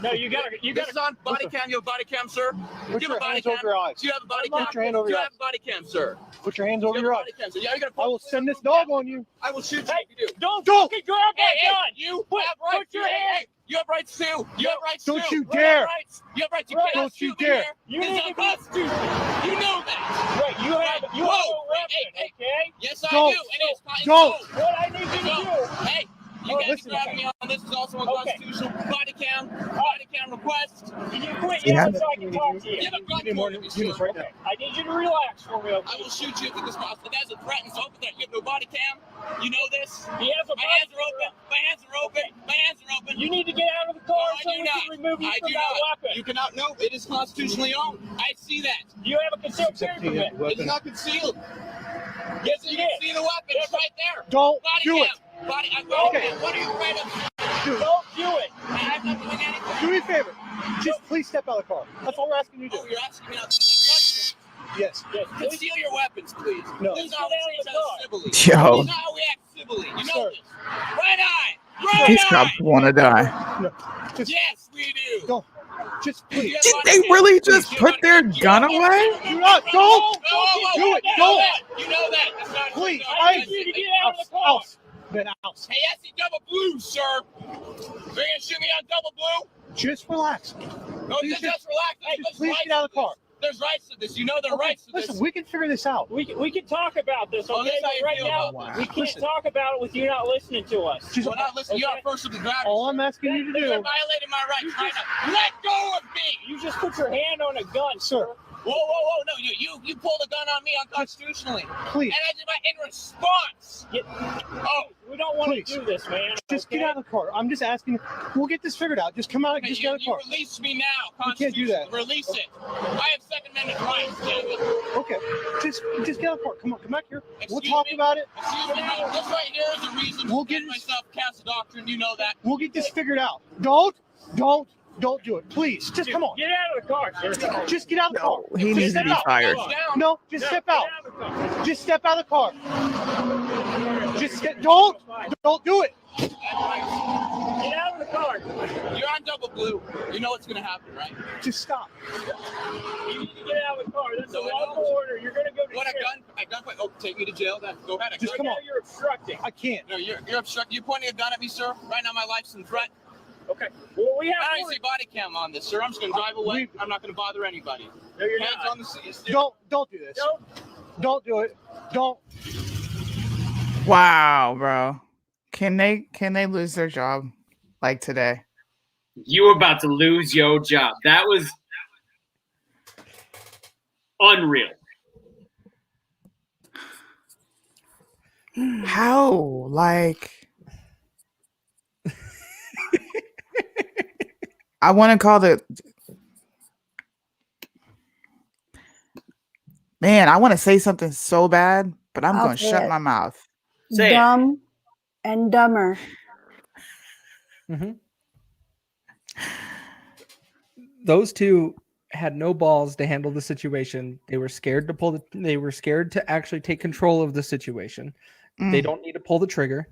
No, you got. This is on body cam. You have a body cam, sir? Put your hands over your eyes. Do you have a body cam? Put your hand over your eyes. Do you have a body cam, sir? Put your hands over your eyes. Yeah, I will send this dog on you. I will shoot you if you do. Don't grab that gun. You have rights. Put your hands. You have rights too. You have rights too. Don't you dare. You have rights. You Right. can't Don't you shoot me dare. here. You It's need to be unconstitutional. You know that. Right, you have a weapon, okay? Yes, I Don't. do. And it's not. Don't. What I need you to do. Hey, you Oh, guys listen. grabbing me on this is also unconstitutional. Body cam request. Can you quit yelling so I can talk to you? You have a gun Need more for me, units sir. right now. I need you to relax for real. I will shoot you if this is possible. That's a threat, and so open that. You have no body cam. You know this. He has a My hands are open. My hands are open. My hands are open. You need to get out of the car No, I so we can remove you from that weapon. You cannot. No, it is constitutionally owned. I see that. You have a concealed carry permit. It's not concealed. Yes, You can see the weapon. It's right there. Don't Body do cam. it. What are you afraid of? Don't do it. I'm not doing anything. Do me a favor. Just please step out of the car. That's all we're asking you to do. Oh, you're asking me not to touch Yes. Yes, them. Conceal your weapons, please. No. This is how we act civilly. Yo. This is how we act civilly. You know Sir. this. Right eye. Right These eye. cops want to die. No. Just Yes, we do. don't. Just please. You have Did body they cam. really just You put have their body gun cam. away? Do not. Don't. No, Do it. You know Don't. that. You know that. That's not Please. no, I that's- need to get out of the car. House. Then house. Hey, I see double blue, sir. They're gonna shoot me on double blue. Just relax. No, Please just relax. Hey, Just there's please rights get out of the to car. this. There's rights to this. You know there are rights to this. Listen, we can figure this out. We can talk about this, Oh, okay? this how you But right feel now, about we can't Listen. talk about it with you not listening to us. Just Well, now listen, you Okay. are first of the driver. all I'm asking you to You're do, violating my rights right now. Let go of me. You just put your hand on a gun, sir. Whoa. No, you pulled a gun on me unconstitutionally. Please. And I did my in response. we don't want Please. to do this, man. Just get out of the car. I'm just asking. We'll get this figured out. Just come out and just get out of the You car. release me now. We can't do that. Release it. I have Second Amendment rights, David. Okay. Just get out of the car. Come on. Come back here. We'll Excuse talk me? about it. Excuse me. This right here is a reason We'll to get get this- myself cast a doctrine. You know that. We'll get this figured out. Don't do it. Please. Just come on. Get out of the car, sir. Just get out of the car. He Just needs to step be out. fired. No, just step out. Get out of the car. Just step out of the car. Just don't do it. Get out of the car. You're on double blue. You know what's gonna happen, right? Just stop. You need to get out of the car. That's a No, I lawful don't. order. You're going to go to What, a jail. gunpoint? Oh, take me to jail then. Go ahead. Just Right come now, on. you're obstructing. I can't. No, you're obstructing. You're pointing a gun at me, sir. Right now, my life's in threat. Okay. Well, we I have. don't even see body cam on this, sir. I'm just gonna drive away. I'm not gonna bother anybody. No, you're Hands not. on the seat. Don't do this. No. Don't do it. Don't. Wow, bro. Can they lose their job like today? You were about to lose your job. That was unreal. How? Like, I want to call the man. I want to say something so bad, but I'm I'll going to say shut it. my mouth. Say it. Dumb and dumber. Those two had no balls to handle the situation. They were scared to they were scared to actually take control of the situation. They don't need to pull the trigger.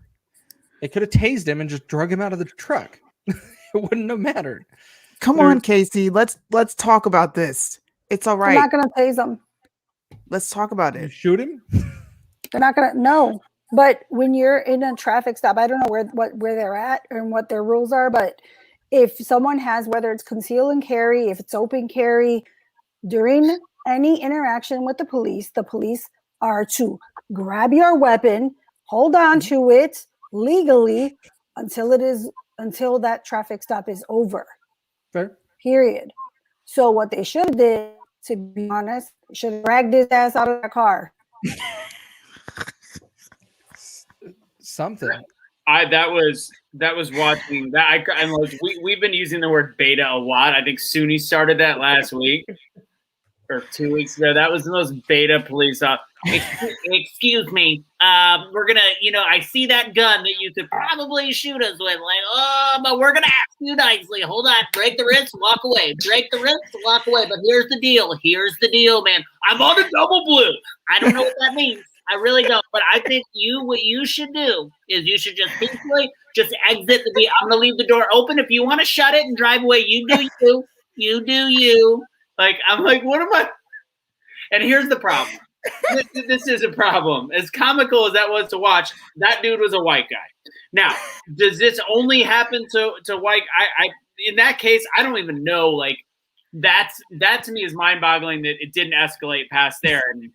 They could have tased him and just drug him out of the truck. It wouldn't have mattered. Come on, Casey. Let's talk about this. It's all They're right. not going to tase them. Let's talk about You it. shoot him? They're not going to. No. But when you're in a traffic stop, I don't know where they're at and what their rules are. But if someone has, whether it's conceal and carry, if it's open carry, during any interaction with the police are to grab your weapon, hold on to it legally until that traffic stop is over. Fair. Period. So what they should have did, to be honest, should have dragged his ass out of the car. Something. That was watching that. I'm like, we've been using the word beta a lot. I think Suni started that last week or 2 weeks ago. That was the most beta police. Excuse me. We're gonna, I see that gun that you could probably shoot us with. But we're gonna ask you nicely. Hold on. Break the wrist. Walk away. Break the wrist. Walk away. But here's the deal. man. I'm on a double blue. I don't know what that means. I really don't. But I think what you should do is you should just peacefully just exit I'm gonna leave the door open. If you want to shut it and drive away, you do you. You do you. Like, I'm like, what am I? And here's the problem. This is a problem. As comical as that was to watch, that dude was a white guy. Now, does this only happen to white? I in that case, I don't even know. Like, that to me is mind-boggling that it didn't escalate past there. And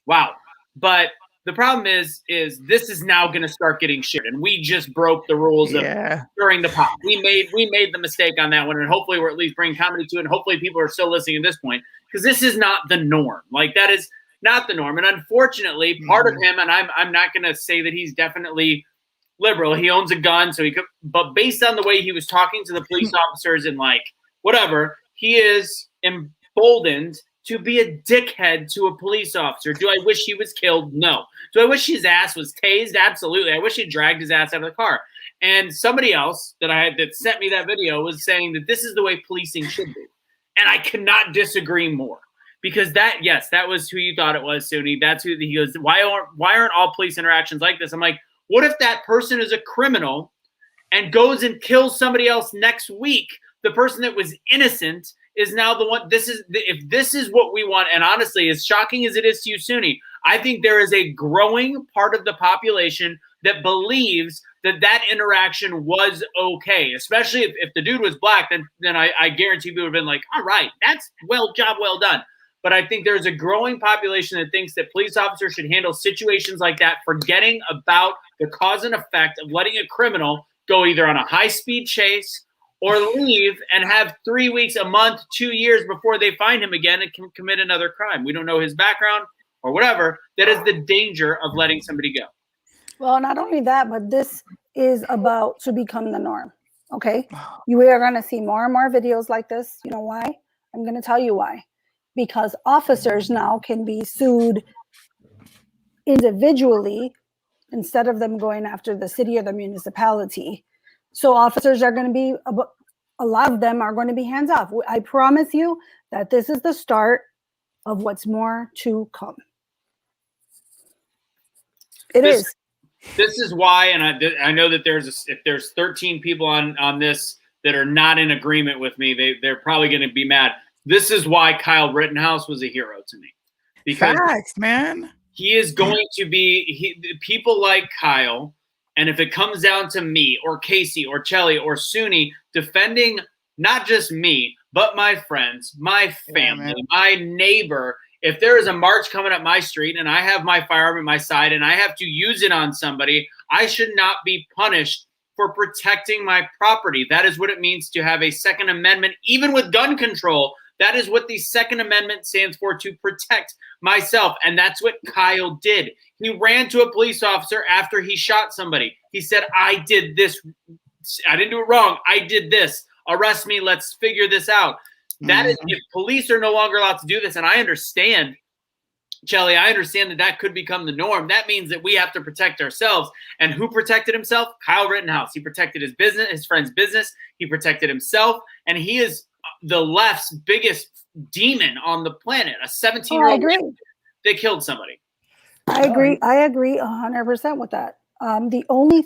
wow. But the problem is this is now going to start getting shared, and we just broke the rules of during the pop. We made the mistake on that one, and hopefully we're at least bringing comedy to it. And hopefully people are still listening at this point, because this is not the norm. Like, that is not the norm. And unfortunately, part of him, and I'm not going to say that he's definitely liberal. He owns a gun, so he could. But based on the way he was talking to the police officers and like whatever, he is emboldened to be a dickhead to a police officer. Do I wish he was killed? No. Do I wish his ass was tased? Absolutely. I wish he dragged his ass out of the car. And somebody else that sent me that video was saying that this is the way policing should be. And I cannot disagree more. Because that was who you thought it was, Suni. That's who he goes, why aren't all police interactions like this? I'm like, what if that person is a criminal and goes and kills somebody else next week? The person that was innocent is now the one. If this is what we want, and honestly, as shocking as it is to you, Suni, I think there is a growing part of the population that believes that interaction was okay, especially if the dude was black, then I guarantee people would have been like, all right, that's job well done. But I think there's a growing population that thinks that police officers should handle situations like that, forgetting about the cause and effect of letting a criminal go either on a high-speed chase or leave and have 3 weeks, a month, 2 years before they find him again and can commit another crime. We don't know his background or whatever. That is the danger of letting somebody go. Well, not only that, but this is about to become the norm. Okay. We are going to see more and more videos like this. You know why? I'm going to tell you why. Because officers now can be sued individually instead of them going after the city or the municipality. So officers are going to be, a lot of them are going to be hands off. I promise you that this is the start of what's more to come. This is why, and I know that if there's 13 people on this that are not in agreement with me, they're probably going to be mad. This is why Kyle Rittenhouse was a hero to me. Because facts, man. He is going to be people like Kyle, and if it comes down to me or Casey or Chelly or Suni defending not just me, but my friends, my family, my neighbor, if there is a march coming up my street and I have my firearm at my side and I have to use it on somebody, I should not be punished for protecting my property. That is what it means to have a Second Amendment, even with gun control. That is what the Second Amendment stands for, to protect myself. And that's what Kyle did. He ran to a police officer after he shot somebody. He said, I did this. I didn't do it wrong. I did this. Arrest me. Let's figure this out. That is, if police are no longer allowed to do this, and I understand, Chelly, I understand that could become the norm. That means that we have to protect ourselves. And who protected himself? Kyle Rittenhouse. He protected his business, his friend's business. He protected himself. And he is the left's biggest demon on the planet. A 17-year-old that killed somebody. I agree 100% with that. The only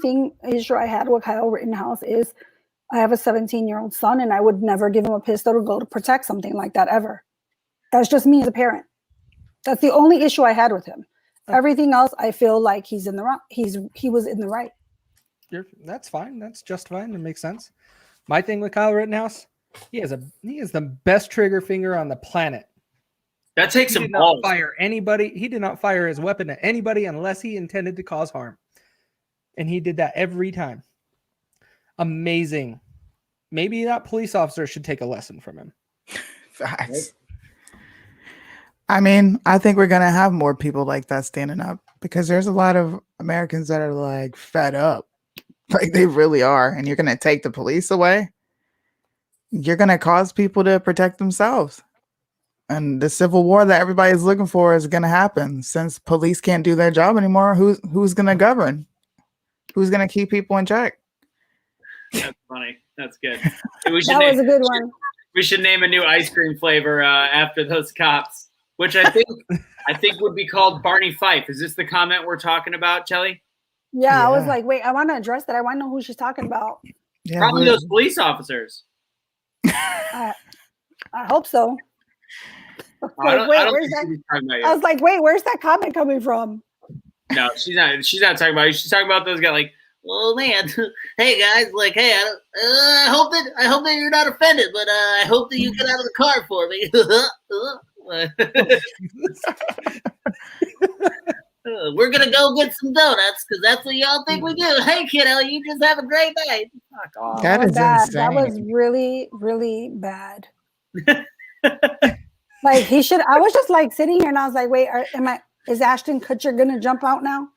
issue I had with Kyle Rittenhouse is I have a 17-year-old son, and I would never give him a pistol to go to protect something like that ever. That's just me as a parent. That's the only issue I had with him. Everything else, I feel like he's in the wrong. He was in the right. That's fine. That's just fine. It makes sense. My thing with Kyle Rittenhouse, he is the best trigger finger on the planet. That takes some balls. He did not fire his weapon at anybody unless he intended to cause harm. And he did that every time. Amazing. Maybe that police officer should take a lesson from him. Facts. I mean, I think we're going to have more people like that standing up because there's a lot of Americans that are like fed up. Like they really are. And you're going to take the police away. You're going to cause people to protect themselves. And the civil war that everybody's looking for is going to happen. Since police can't do their job anymore, who's going to govern? Who's going to keep people in check? That's funny. That's good. That was a good one. We should name a new ice cream flavor after those cops, which I think would be called Barney Fife. Is this the comment we're talking about, Chelly? Yeah, I was like, wait, I want to address that. I want to know who she's talking about. Yeah, probably those police officers. I hope so. I was like, wait, where's that comment coming from? No, she's not talking about you. She's talking about those guys like, oh man, hey guys, like, hey, I hope that you're not offended, but I hope that you get out of the car for me. We're gonna go get some donuts because that's what y'all think we do. Hey kiddo, you just have a great night. Oh, that is bad. insane. That was really, really bad. Like he should. I was just like sitting here and I was like, wait, is Ashton Kutcher gonna jump out now?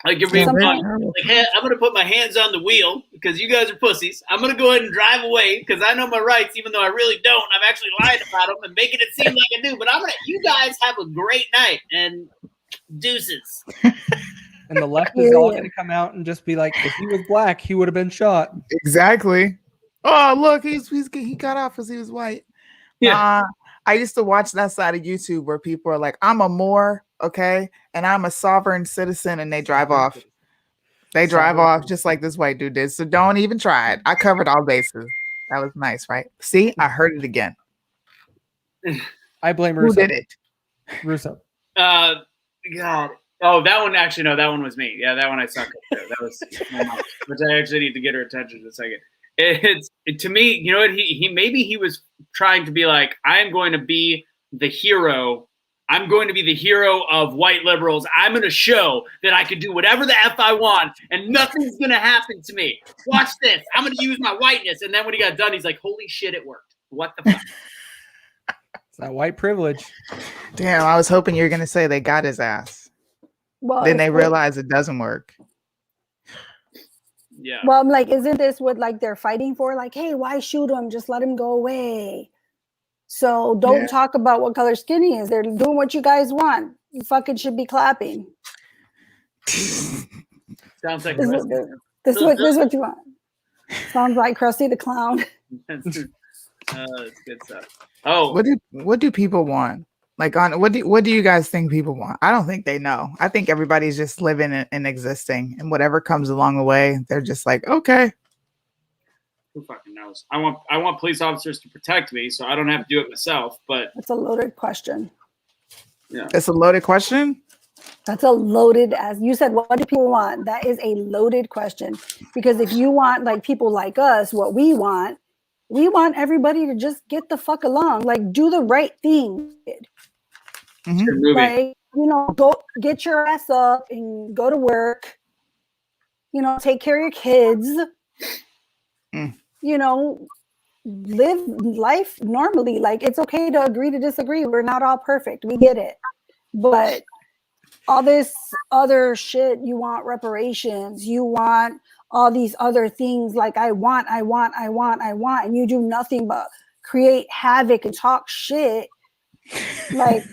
Like you're being Some like, point. hey, I'm gonna put my hands on the wheel because you guys are pussies. I'm gonna go ahead and drive away because I know my rights, even though I really don't. I'm actually lying about them and making it seem like I do. But you guys have a great night and deuces. And the left is all going to come out and just be like, if he was black, he would have been shot. Exactly. Oh, look, he got off because he was white. Yeah. I used to watch that side of YouTube where people are like, I'm a Moor, okay, and I'm a sovereign citizen, and they drive off. They drive off just like this white dude did. So don't even try it. I covered all bases. That was nice, right? See, I heard it again. I blame Who Russo. did it? Russo. God. Oh, that one actually, no, that one was me. Yeah, that one I sucked at. That was my mom, which I actually need to get her attention in a second. To me, you know what? He was trying to be like, I'm going to be the hero. I'm going to be the hero of white liberals. I'm going to show that I can do whatever the F I want and nothing's going to happen to me. Watch this. I'm going to use my whiteness. And then when he got done, he's like, holy shit, it worked. What the fuck? It's that white privilege. Damn, I was hoping you were going to say they got his ass. Well, Then they realize it doesn't work. Yeah. Well, I'm like, isn't this what like they're fighting for? Like, hey, why shoot him? Just let him go away. So don't talk about what color skin he is. They're doing what you guys want. You fucking should be clapping. Sounds like This is what you want. Sounds like Krusty the Clown. It's good stuff. Oh, what do people want? Like what do you guys think people want? I don't think they know. I think everybody's just living and existing, and whatever comes along the way, they're just like, okay. Who fucking knows? I want police officers to protect me, so I don't have to do it myself. But that's a loaded question. Yeah, it's a loaded question. That's a loaded, as you said, what do people want? That is a loaded question, because if you want like people like us, what we want everybody to just get the fuck along, like do the right thing. Mm-hmm. Like, you know, go get your ass up and go to work, you know, take care of your kids, you know, live life normally. Like, it's okay to agree to disagree. We're not all perfect. We get it. But all this other shit, you want reparations, you want all these other things, like I want, and you do nothing but create havoc and talk shit. Like,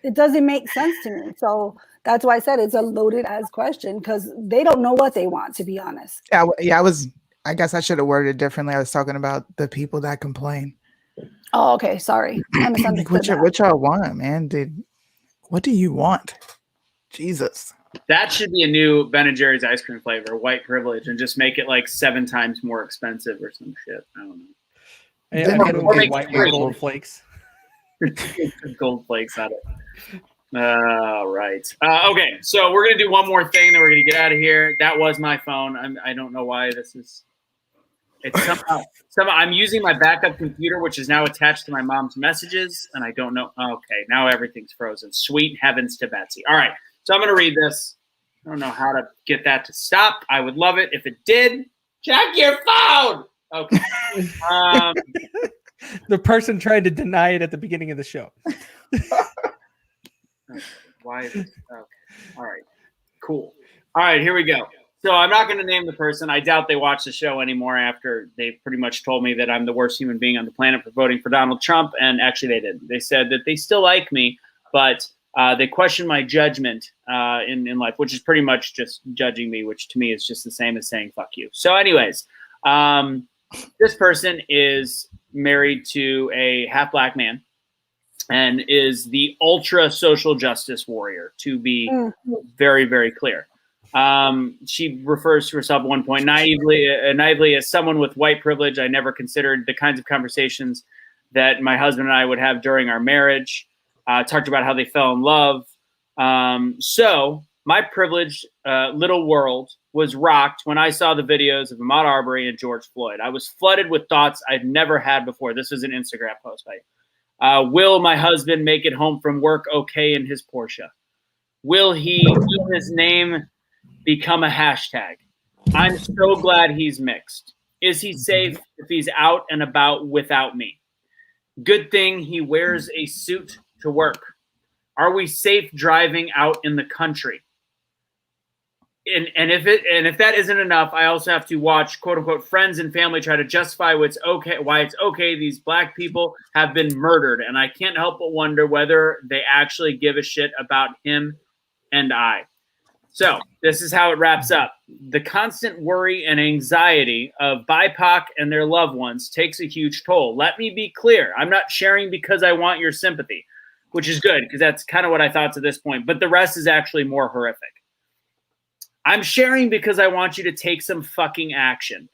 it doesn't make sense to me. So that's why I said it's a loaded ass question, because they don't know what they want, to be honest. Yeah, I guess I should have worded it differently. I was talking about the people that complain. Oh, okay. Sorry. I misunderstood. What y'all want, man? What do you want? Jesus. That should be a new Ben & Jerry's ice cream flavor, white privilege, and just make it like 7 times more expensive or some shit. I don't know. Or make white gold flakes. Gold flakes out of it. Right. Okay, so we're gonna do one more thing, then we're gonna get out of here. That was my phone. I don't know why this is. It's somehow I'm using my backup computer, which is now attached to my mom's messages, and I don't know. Okay, now everything's frozen. Sweet heavens to Betsy. All right, so I'm gonna read this. I don't know how to get that to stop. I would love it if it did. Check your phone. Okay. The person tried to deny it at the beginning of the show. Why is this? Okay. All right. Cool. All right, here we go. So I'm not going to name the person. I doubt they watch the show anymore after they pretty much told me that I'm the worst human being on the planet for voting for Donald Trump. And actually they didn't. They said that they still like me, but they questioned my judgment in life, which is pretty much just judging me, which to me is just the same as saying fuck you. So anyways, this person is married to a half black man and is the ultra social justice warrior, to be very, very clear. She refers to herself at one point naively as someone with white privilege. I never considered the kinds of conversations that my husband and I would have during our marriage. Talked about how they fell in love. So my privileged little world was rocked when I saw the videos of Ahmaud Arbery and George Floyd. I was flooded with thoughts I'd never had before. This is an Instagram post by will my husband make it home from work okay in his Porsche? Will his name become a hashtag? I'm so glad he's mixed. Is he safe if he's out and about without me? Good thing he wears a suit to work. Are we safe driving out in the country? And if that isn't enough, I also have to watch quote unquote friends and family try to justify why it's okay these black people have been murdered, and I can't help but wonder whether they actually give a shit about him and I. So this is how it wraps up. The constant worry and anxiety of BIPOC and their loved ones takes a huge toll. Let me be clear. I'm not sharing because I want your sympathy, which is good because that's kind of what I thought to this point. But the rest is actually more horrific. I'm sharing because I want you to take some fucking action.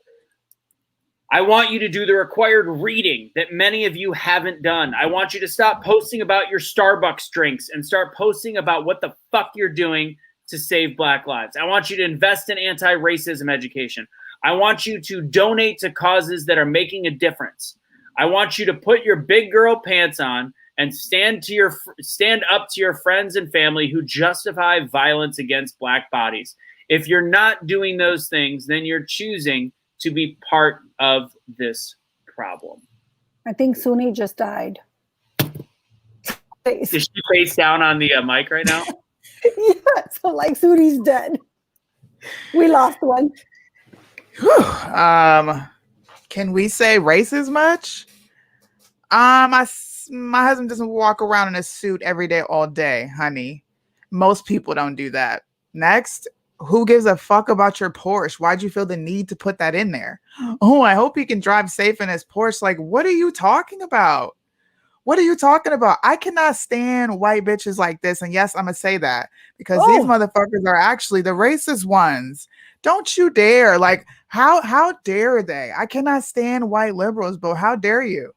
I want you to do the required reading that many of you haven't done. I want you to stop posting about your Starbucks drinks and start posting about what the fuck you're doing to save Black lives. I want you to invest in anti-racism education. I want you to donate to causes that are making a difference. I want you to put your big girl pants on and stand up to your friends and family who justify violence against Black bodies. If you're not doing those things, then you're choosing to be part of this problem. I think Suni just died. Is she face down on the mic right now? Yeah, so like Suni's dead. We lost one. Can we say racist much? My husband doesn't walk around in a suit every day, all day, honey. Most people don't do that. Next, who gives a fuck about your Porsche? Why'd you feel the need to put that in there? Oh, I hope he can drive safe in his Porsche. Like, what are you talking about? What are you talking about? I cannot stand white bitches like this. And yes, I'm going to say that because these motherfuckers are actually the racist ones. Don't you dare. Like, how dare they? I cannot stand white liberals, but how dare you?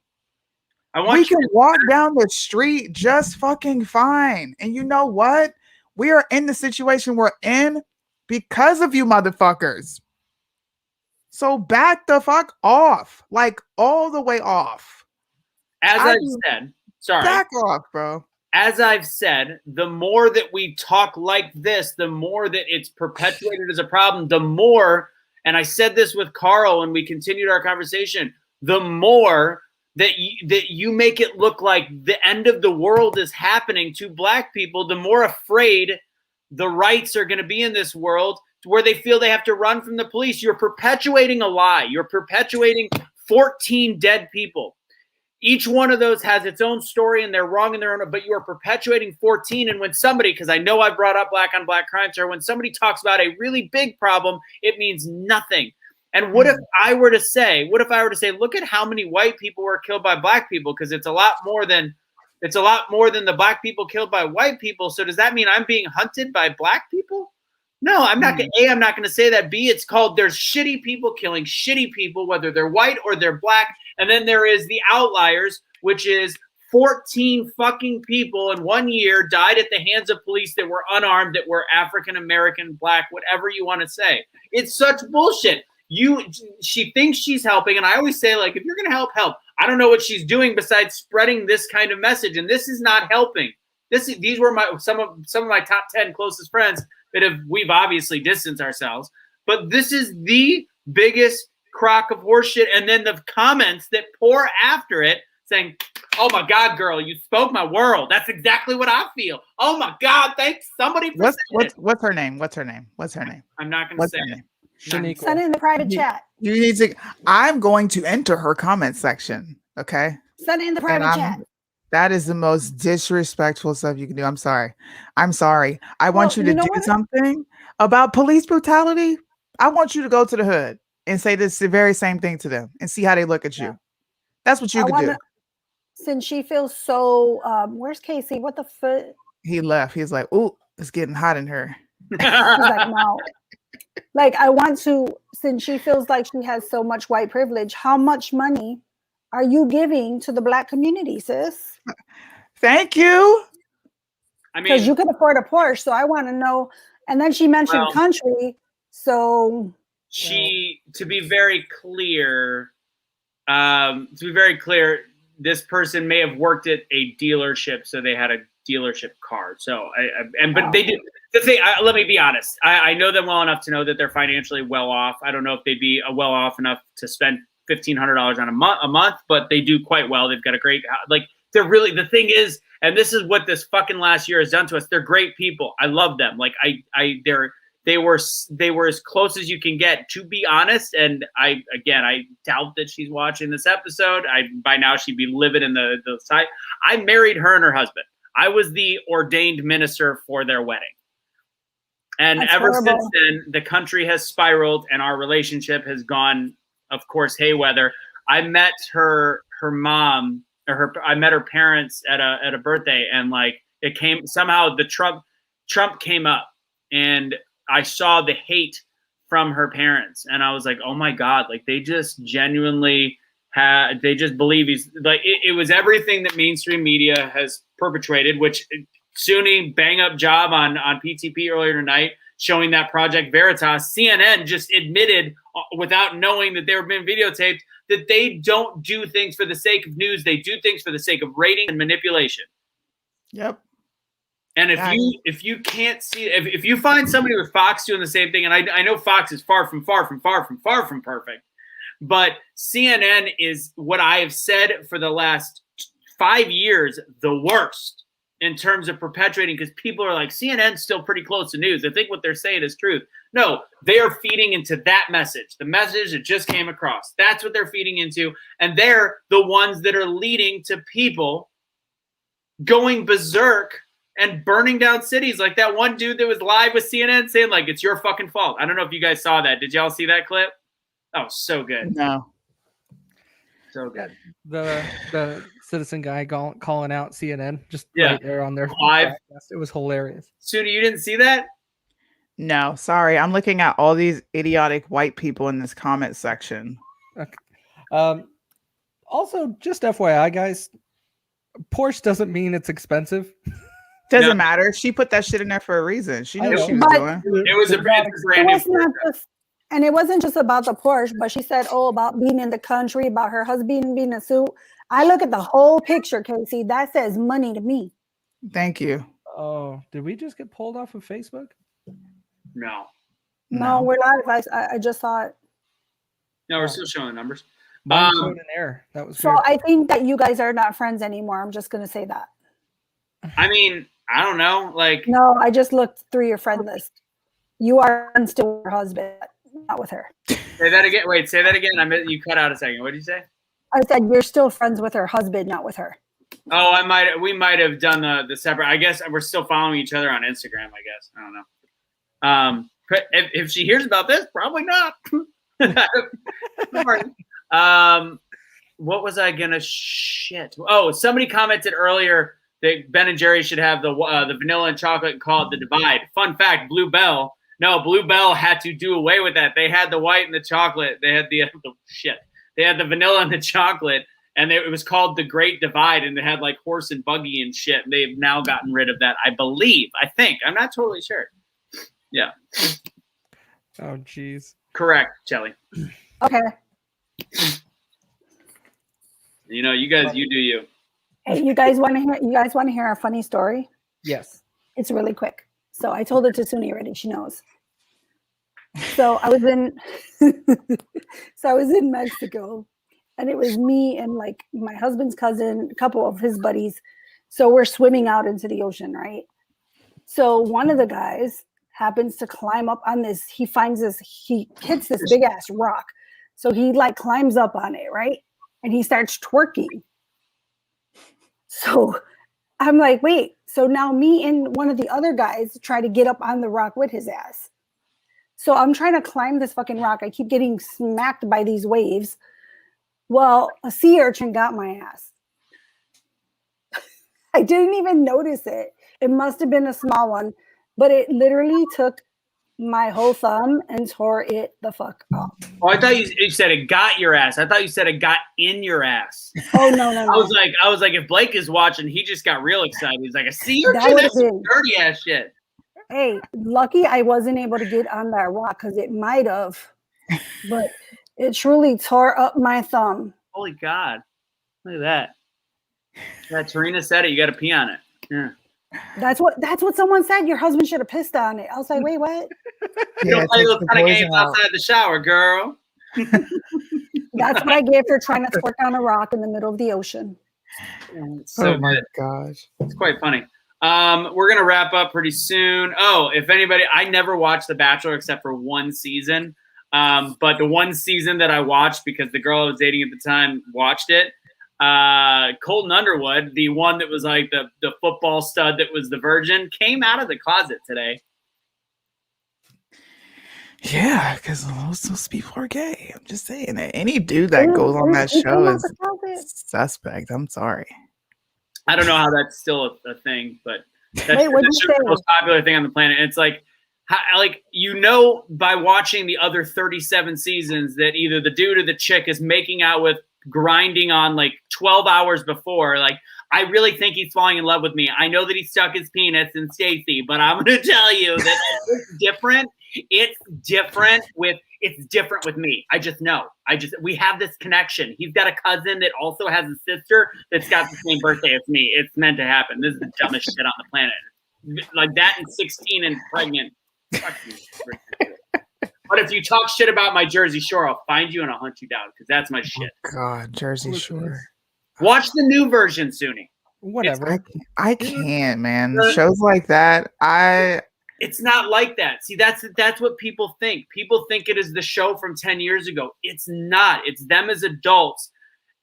We can walk down the street just fucking fine. And you know what? We are in the situation we're in because of you motherfuckers. So back the fuck off. Like all the way off. As I've said, sorry. Back off, bro. As I've said, the more that we talk like this, the more that it's perpetuated as a problem, the more, and I said this with Carl when we continued our conversation, the more that you make it look like the end of the world is happening to Black people, the more afraid the rights are going to be in this world to where they feel they have to run from the police. You're perpetuating a lie. You're perpetuating 14 dead people. Each one of those has its own story and they're wrong in their own, but you are perpetuating 14. And when somebody, because I know I brought up Black on Black crime, sir, when somebody talks about a really big problem, it means nothing. And what if I were to say, look at how many white people were killed by Black people? Because it's a lot more than the Black people killed by white people. So does that mean I'm being hunted by Black people? No, I'm not going to say that. B, it's called there's shitty people killing shitty people, whether they're white or they're Black. And then there is the outliers, which is 14 fucking people in 1 year died at the hands of police that were unarmed, that were African-American, Black, whatever you want to say. It's such bullshit. She thinks she's helping. And I always say, like, if you're going to help. I don't know what she's doing besides spreading this kind of message. And this is not helping. These were some of my top 10 closest friends that we've obviously distanced ourselves. But this is the biggest crock of horseshit. And then the comments that pour after it saying, oh my God, girl, you spoke my world. That's exactly what I feel. Oh my God, thanks somebody for saying it. What's her name? I'm not going to say it. Send it in the private chat. You need to. I'm going to enter her comment section. Okay. Send it in the private chat. That is the most disrespectful stuff you can do. I'm sorry. I want you to do something about police brutality. I want you to go to the hood and say the very same thing to them and see how they look at you. That's what you can do. Since she feels so, where's Casey? What the fuck? He left. He's like, ooh, it's getting hot in here. He's like, no. Like, I want to, since she feels like she has so much white privilege, how much money are you giving to the Black community, sis? Thank you. I mean, because you can afford a Porsche, so I want to know. And then she mentioned country, so to be very clear, this person may have worked at a dealership, so they had a dealership card. So but they did. The thing, let me be honest. I know them well enough to know that they're financially well off. I don't know if they'd be well off enough to spend $1,500 on a month, but they do quite well. They've got a great, like, they're really, the thing is, and this is what this fucking last year has done to us. They're great people. I love them. Like, they were as close as you can get, to be honest. And I doubt that she's watching this episode. By now she'd be living in the site. I married her and her husband. I was the ordained minister for their wedding. And That's ever horrible. since then, the country has spiraled and our relationship has gone, of course, haywire. I met her mom, I met her parents at a birthday, and like it came somehow. The Trump came up, and I saw the hate from her parents, and I was like, oh my God, like they just genuinely they just believe he's like it was everything that mainstream media has perpetrated, which SUNY bang up job on PTP earlier tonight, showing that Project Veritas. CNN just admitted without knowing that they were being videotaped that they don't do things for the sake of news. They do things for the sake of rating and manipulation. Yep. And if you can't see, if you find somebody with Fox doing the same thing, and I know Fox is far from perfect, but CNN is what I have said for the last 5 years, the worst in terms of perpetuating, because people are like, CNN's still pretty close to news. They think what they're saying is truth. No, they are feeding into that message, the message that just came across. That's what they're feeding into. And they're the ones that are leading to people going berserk and burning down cities, like that one dude that was live with CNN saying like, it's your fucking fault. I don't know if you guys saw that. Did y'all see that clip? Oh, so good. No. So good. The citizen guy calling out CNN just Yeah. right there on their Live. broadcast. It was hilarious. Suni, you didn't see that? No, sorry. I'm looking at all these idiotic white people in this comment section. Okay. Also, just FYI, guys, Porsche doesn't mean it's expensive. Doesn't matter. She put that shit in there for a reason. She knew what she was But- doing. It was a brand It new was not just, and it wasn't just about the Porsche, but she said, about being in the country, about her husband being in a suit. I look at the whole picture, Casey. That says money to me. Thank you. Oh, did we just get pulled off of Facebook? No. No, we're live. I just saw it. No, we're still showing the numbers. Mine showed an error. That was So weird. I think that you guys are not friends anymore. I'm just going to say that. I mean, I don't know. Like, No, I just looked through your friend list. You are friends to her husband, not with her. say that again. Wait, say that again. You cut out a second. What did you say? I said you're still friends with her husband, not with her. Oh, we might have done the separate. I guess we're still following each other on Instagram, I guess. I don't know. If she hears about this, probably not. What was I gonna shit? Oh, somebody commented earlier that Ben and Jerry should have the vanilla and chocolate and call it the divide. Fun fact: Blue Bell had to do away with that. They had the white and the chocolate. They had the shit. They had the vanilla and the chocolate, and it was called the Great Divide. And they had like horse and buggy and shit. And they've now gotten rid of that, I believe. I think. I'm not totally sure. Yeah. Oh, jeez. Correct, Shelly. Okay. You know, you guys, you do you. Hey, you guys want to hear? You guys want to hear a funny story? Yes. It's really quick. So I told it to Suni already. She knows. So I was in Mexico, and it was me and like my husband's cousin, a couple of his buddies. So we're swimming out into the ocean, right? So one of the guys happens to climb up on this. He hits this big ass rock. So he like climbs up on it, right? And he starts twerking. So I'm like, wait. So now me and one of the other guys try to get up on the rock with his ass. So I'm trying to climb this fucking rock. I keep getting smacked by these waves. Well, a sea urchin got my ass. I didn't even notice it. It must have been a small one, but it literally took my whole thumb and tore it the fuck up. Oh, I thought you said it got your ass. I thought you said it got in your ass. Oh no. I was like, if Blake is watching, he just got real excited. He's like, I see your That would've that's some been- dirty ass shit. Hey, lucky I wasn't able to get on that rock because it might have, but it truly tore up my thumb. Holy God. Look at that. Yeah, Tarina said it. You got to pee on it. Yeah. That's what someone said. Your husband should have pissed on it. I was like, wait, what? You don't play those kind of games outside the shower, girl. That's what I get for trying to twerk on a rock in the middle of the ocean. So oh my good. gosh. It's quite funny. We're gonna wrap up pretty soon. Oh, if anybody, I never watched The Bachelor except for one season. But the one season that I watched because the girl I was dating at the time watched it. Colton Underwood, the one that was like the football stud that was the virgin, came out of the closet today. Yeah, because those people are gay. I'm just saying that any dude that goes on that show is suspect. I'm sorry. I don't know how that's still a thing, but that's Wait, what'd you the say? most popular thing on the planet. It's like, by watching the other 37 seasons that either the dude or the chick is making out with, grinding on like 12 hours before. Like, I really think he's falling in love with me. I know that he stuck his penis in Stacy, but I'm going to tell you that it's different. It's different with me. I just know. We have this connection. He's got a cousin that also has a sister that's got the same birthday as me. It's meant to happen. This is the dumbest shit on the planet. Like that and 16 and pregnant. Fuck you. But if you talk shit about my Jersey Shore, I'll find you and I'll hunt you down because that's my shit. Oh God, Jersey Shore. Watch the new version, Suni. Whatever. I can't, man. Shows like that, It's not like that. See, that's what people think. People think it is the show from 10 years ago. It's not. It's them as adults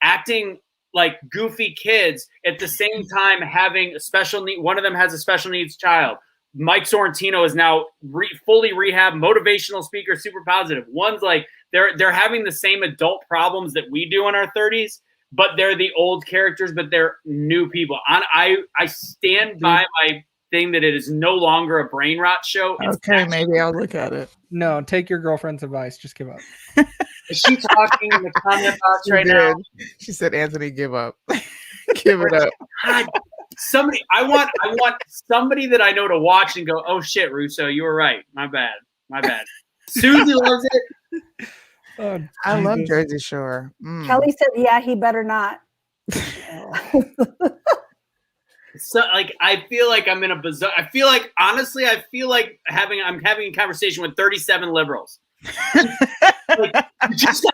acting like goofy kids at the same time having a special need. One of them has a special needs child. Mike Sorrentino is now fully rehab, motivational speaker, super positive. One's like they're having the same adult problems that we do in our 30s, but they're the old characters, but they're new people. I stand by my thing that it is no longer a brain rot show. It's okay, maybe I'll look at it. No, take your girlfriend's advice. Just give up. Is she talking in the comment box right now? She said, "Anthony, give up. Give it up." God, I want somebody that I know to watch and go, "Oh shit, Russo, you were right. My bad. Susie loves it. Oh, I love Jersey Shore. Kelly said, "Yeah, he better not." So, like, I feel like I'm in a bizarre. I feel like, honestly, I'm having a conversation with 37 liberals. Like, just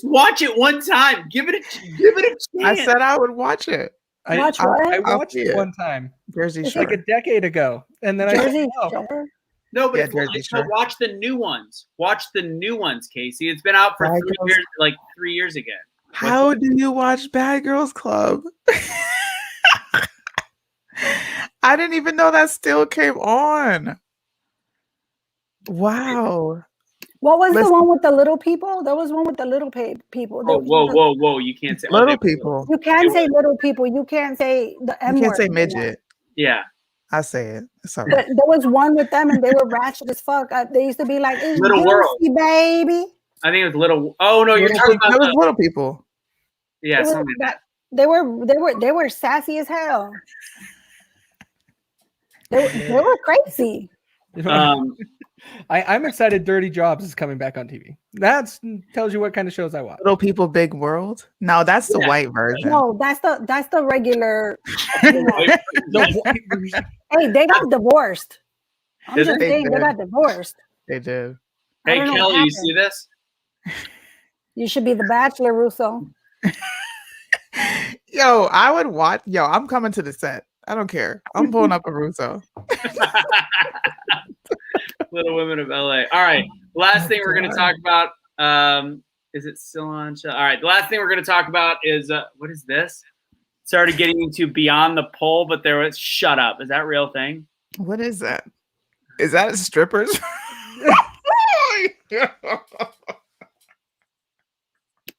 watch it one time. Give it a chance. I said I would watch it. I watched it one time. Jersey It's Shore. like a decade ago, and then Jersey I Shore. No, but Jersey Shore. watch the new ones. Watch the new ones, Casey. It's been out for 3 years, like 3 years again. How do you watch Bad Girls Club? I didn't even know that still came on. Wow. What was the one with the little people? There was one with the little people. Oh, whoa! You can't say little people. You can say little people. You can't say the M word. You can't say midget. Yeah. I say it. It's all But right. there was one with them, and they were ratchet as fuck. They used to be like, "It's Little World, baby." I think it was Little. Oh no, you're Little talking people. about It was little people. Yeah, It was something like that. They were sassy as hell. They were crazy. I'm excited. Dirty Jobs is coming back on TV. That tells you what kind of shows I watch. Little People, Big World. No, that's the white version. No, that's the regular. The white version. Hey, they got divorced. I'm Did just they? saying they got divorced. They did. Hey, don't know what Kelly, you happened. see this? You should be the Bachelor, Russo. Yo, I would watch. Yo, I'm coming to the set. I don't care. I'm pulling up a Russo. Little Women of LA. All right. Last thing we're going to talk about. Is it still on? All right. The last thing we're going to talk about is what is this? Started getting into Beyond the Pole, but there was shut up. Is that a real thing? What is that? Is that strippers?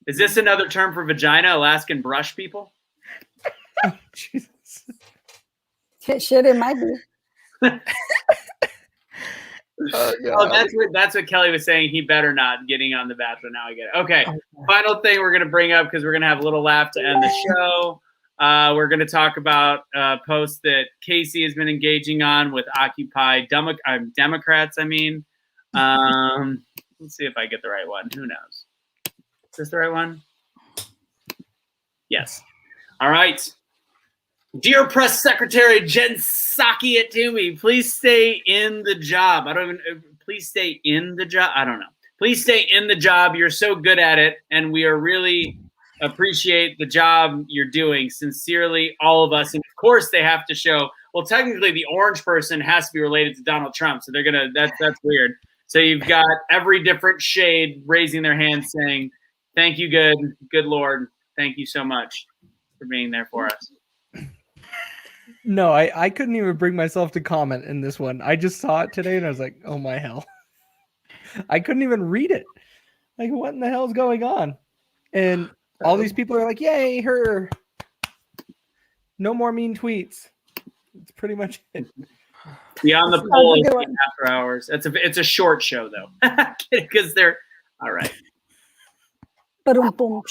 Is this another term for vagina? Alaskan brush people? Jesus. Shit, it might be. Oh, that's what Kelly was saying. He better not getting on The Bachelor. Now I get it. Okay. Final thing we're going to bring up because we're going to have a little laugh to end the show. We're going to talk about a post that Casey has been engaging on with Occupy Democrats. Let's see if I get the right one. Who knows? Is this the right one? Yes. All right. Dear Press Secretary Jen Psaki at Toomey, please stay in the job. Please stay in the job. I don't know. Please stay in the job. You're so good at it, and we are really appreciate the job you're doing. Sincerely, all of us. And of course, they have to show well, technically the orange person has to be related to Donald Trump. So they're going to, that's weird. So you've got every different shade raising their hand saying, thank you, good Lord. Thank you so much for being there for us. No, I couldn't even bring myself to comment in this one. I just saw it today and I was like, oh my hell. I couldn't even read it. Like, what in the hell is going on? And all these people are like, yay, her. No more mean tweets. It's pretty much it. Beyond the Pole is After Hours. It's a short show though, because they're all right. Ba-dum-bum.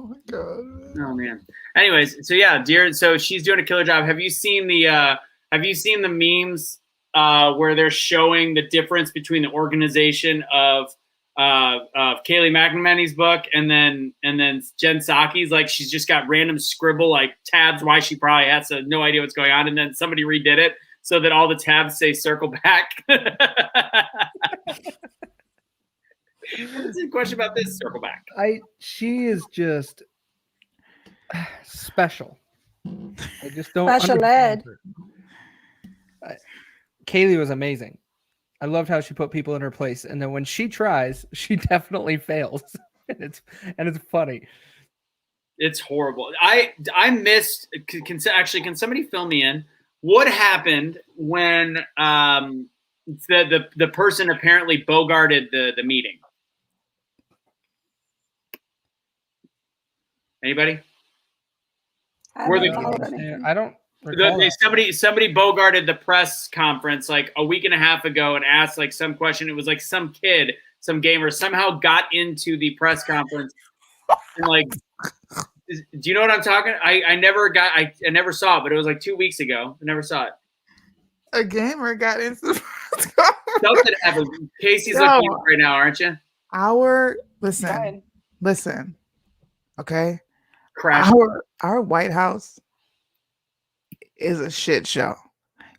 Oh my god. Oh man. Anyways, so yeah, dear. So she's doing a killer job. Have you seen the memes where they're showing the difference between the organization of Kayleigh McEnany's book and then Jen Psaki's? Like, she's just got random scribble like tabs. Why she probably has no idea what's going on, and then somebody redid it so that all the tabs say circle back. What's the question about this? Circle back. She is just special. I just don't Special ed. Kayleigh was amazing. I loved how she put people in her place, and then when she tries, she definitely fails, and it's funny. It's horrible. I missed. Can somebody fill me in? What happened when the person apparently bogarted the meeting? Anybody? I don't recall that. Somebody bogarted the press conference like a week and a half ago and asked like some question. It was like some kid, some gamer somehow got into the press conference and like, do you know what I'm talking? I never saw it, but it was like 2 weeks ago. I never saw it. A gamer got into the press conference. Something happened. Casey's looking right now, aren't you? Listen. Okay. Crash. Our White House is a shit show.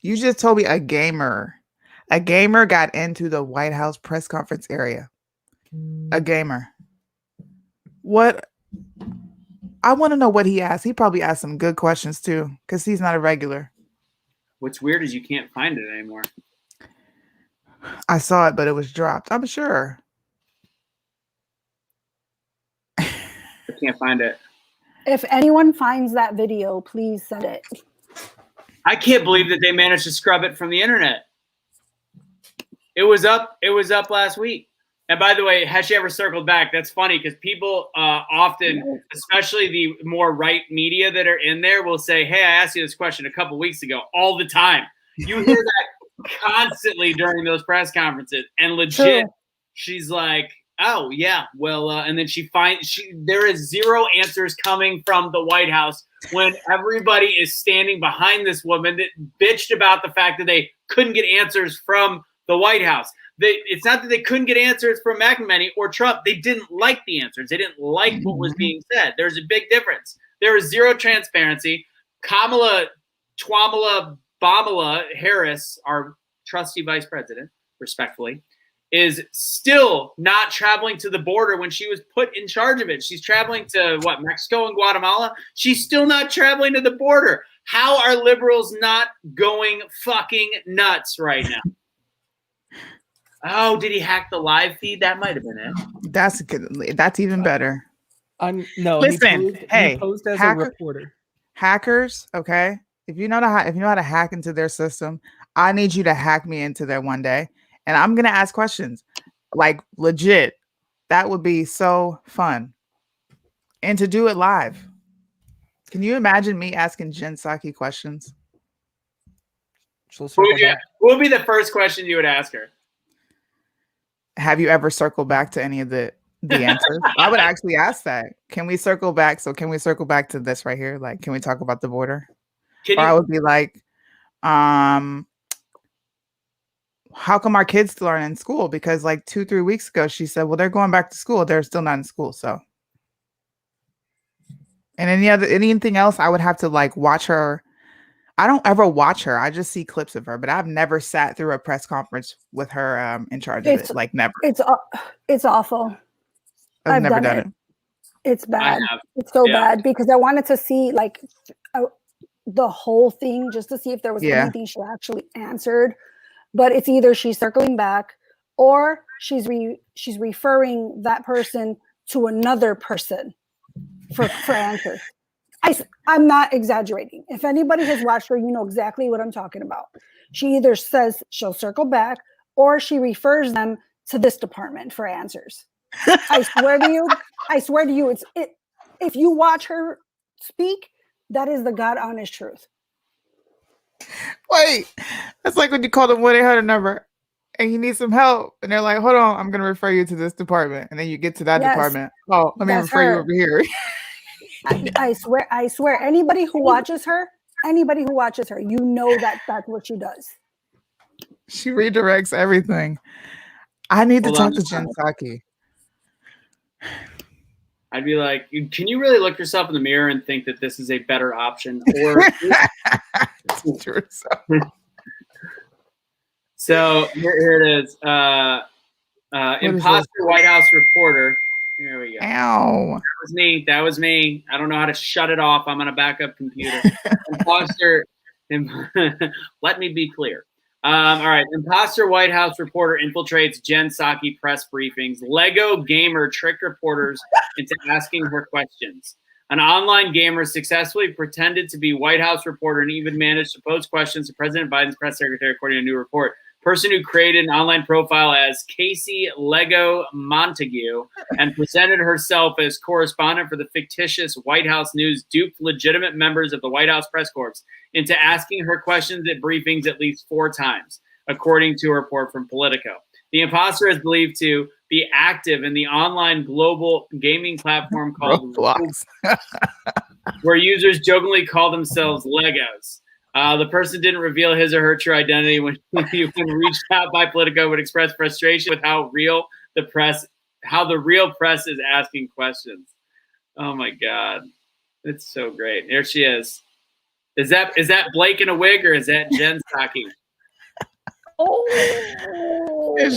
You just told me a gamer got into the White House press conference area. A gamer. What? I want to know what he asked. He probably asked some good questions too, because he's not a regular. What's weird is you can't find it anymore. I saw it, but it was dropped. I'm sure. I can't find it. If anyone finds that video, please send it. I can't believe that they managed to scrub it from the internet. It was up last week. And by the way, has she ever circled back? That's funny because people often, especially the more right media that are in there, will say, hey, I asked you this question a couple weeks ago, all the time. You hear that constantly during those press conferences. And legit, she's like, oh, yeah, well, and then there is zero answers coming from the White House when everybody is standing behind this woman that bitched about the fact that they couldn't get answers from the White House. It's not that they couldn't get answers from McEnany or Trump. They didn't like the answers. They didn't like what was being said. There's a big difference. There is zero transparency. Kamala Bamala Harris, our trusty vice president, respectfully, is still not traveling to the border when she was put in charge of it. She's traveling to Mexico and Guatemala. She's still not traveling to the border. How are liberals not going fucking nuts right now? Oh, did he hack the live feed? That might have been it. That's even better. No, listen, he posed as a reporter. Hackers, okay? If you know how to hack into their system, I need you to hack me into there one day. And I'm going to ask questions like legit. That would be so fun. And to do it live. Can you imagine me asking Jen Psaki questions? What would be the first question you would ask her? Have you ever circled back to any of the answers? I would actually ask that. Can we circle back? So can we circle back to this right here? Like, can we talk about the border? I would be like, how come our kids still aren't in school? Because like 2-3 weeks ago, she said, well, they're going back to school. They're still not in school. So, and anything else, I would have to like watch her. I don't ever watch her. I just see clips of her, but I've never sat through a press conference with her in charge of it. Like never. It's awful. I've never done it. It's bad. It's so bad because I wanted to see like the whole thing just to see if there was Yeah. anything she actually answered. But it's either she's circling back or she's referring that person to another person for answers. I'm not exaggerating. If anybody has watched her, you know exactly what I'm talking about. She either says she'll circle back or she refers them to this department for answers. I swear to you, if you watch her speak, that is the God honest truth. Wait, that's like when you call the 1-800 number and you need some help, and they're like, "Hold on, I'm gonna refer you to this department," and then you get to that Yes, department. Oh, let me that's refer you her. over here. I swear, anybody who watches her, you know that that's what she does. She redirects everything. I need to Hold talk on. to Jen Psaki. I'd be like, can you really look yourself in the mirror and think that this is a better option? Or True, so here it is. Imposter White House reporter. There we go. Ow. That was me. I don't know how to shut it off. I'm on a backup computer. Imposter. Let me be clear. All right. Imposter White House reporter infiltrates Jen Psaki press briefings. Lego gamer tricked reporters into asking her questions. An online gamer successfully pretended to be White House reporter and even managed to pose questions to President Biden's press secretary, according to a new report. Person who created an online profile as Casey Lego Montague and presented herself as correspondent for the fictitious White House News duped legitimate members of the White House press corps into asking her questions at briefings at least 4 times, according to a report from Politico. The imposter is believed to be active in the online global gaming platform called Roblox, where users jokingly call themselves Legos. The person didn't reveal his or her true identity when reached out by Politico, would express frustration with how the real press is asking questions. Oh my God, it's so great. There she is. Is that Blake in a wig or is that Jen Psaki? And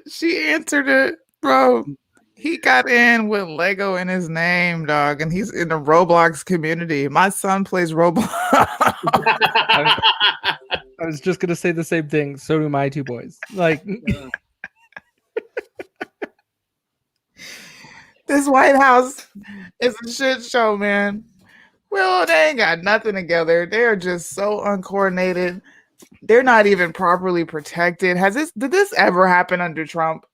she answered it, bro. He got in with Lego in his name, dog, and he's in the Roblox community. My son plays Roblox. I was just gonna say the same thing. So do my 2 boys. Like, this White House is a shit show, man. Well, they ain't got nothing together. They're just so uncoordinated. They're not even properly protected. Did this ever happen under Trump?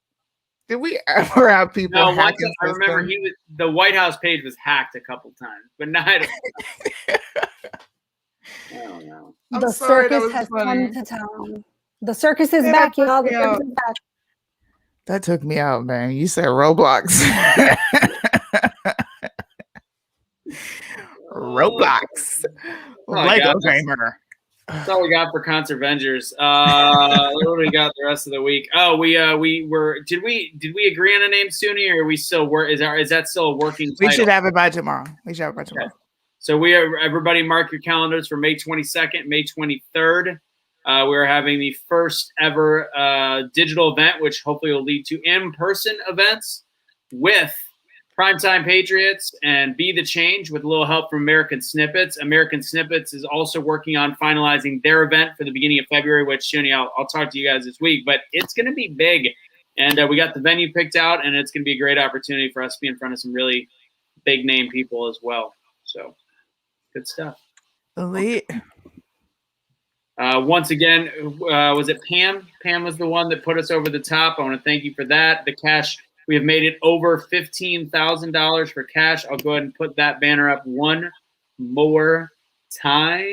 Did we ever have people hacking? I remember the White House page was hacked a couple times, but not. I don't know. The circus has come to town. The circus is back, y'all. The circus is back. That took me out, man. You said Roblox. Roblox. Lego gamer. That's all we got for ConserVengers. What do we got the rest of the week? Oh, we were. Did we agree on a name, Suni, or are we still is that still a working title? We should have it by tomorrow. Okay. So everybody mark your calendars for May 22nd, May 23rd. We're having the first ever digital event, which hopefully will lead to in-person events with Primetime Patriots and Be the Change with a little help from American Snippets. American Snippets is also working on finalizing their event for the beginning of February, which, Shuni, I'll talk to you guys this week. But it's going to be big. And we got the venue picked out, and it's going to be a great opportunity for us to be in front of some really big-name people as well. So, good stuff. Elite. Once again, was it Pam? Pam was the one that put us over the top. I want to thank you for that. The cash, we have made it over $15,000 for cash. I'll go ahead and put that banner up one more time.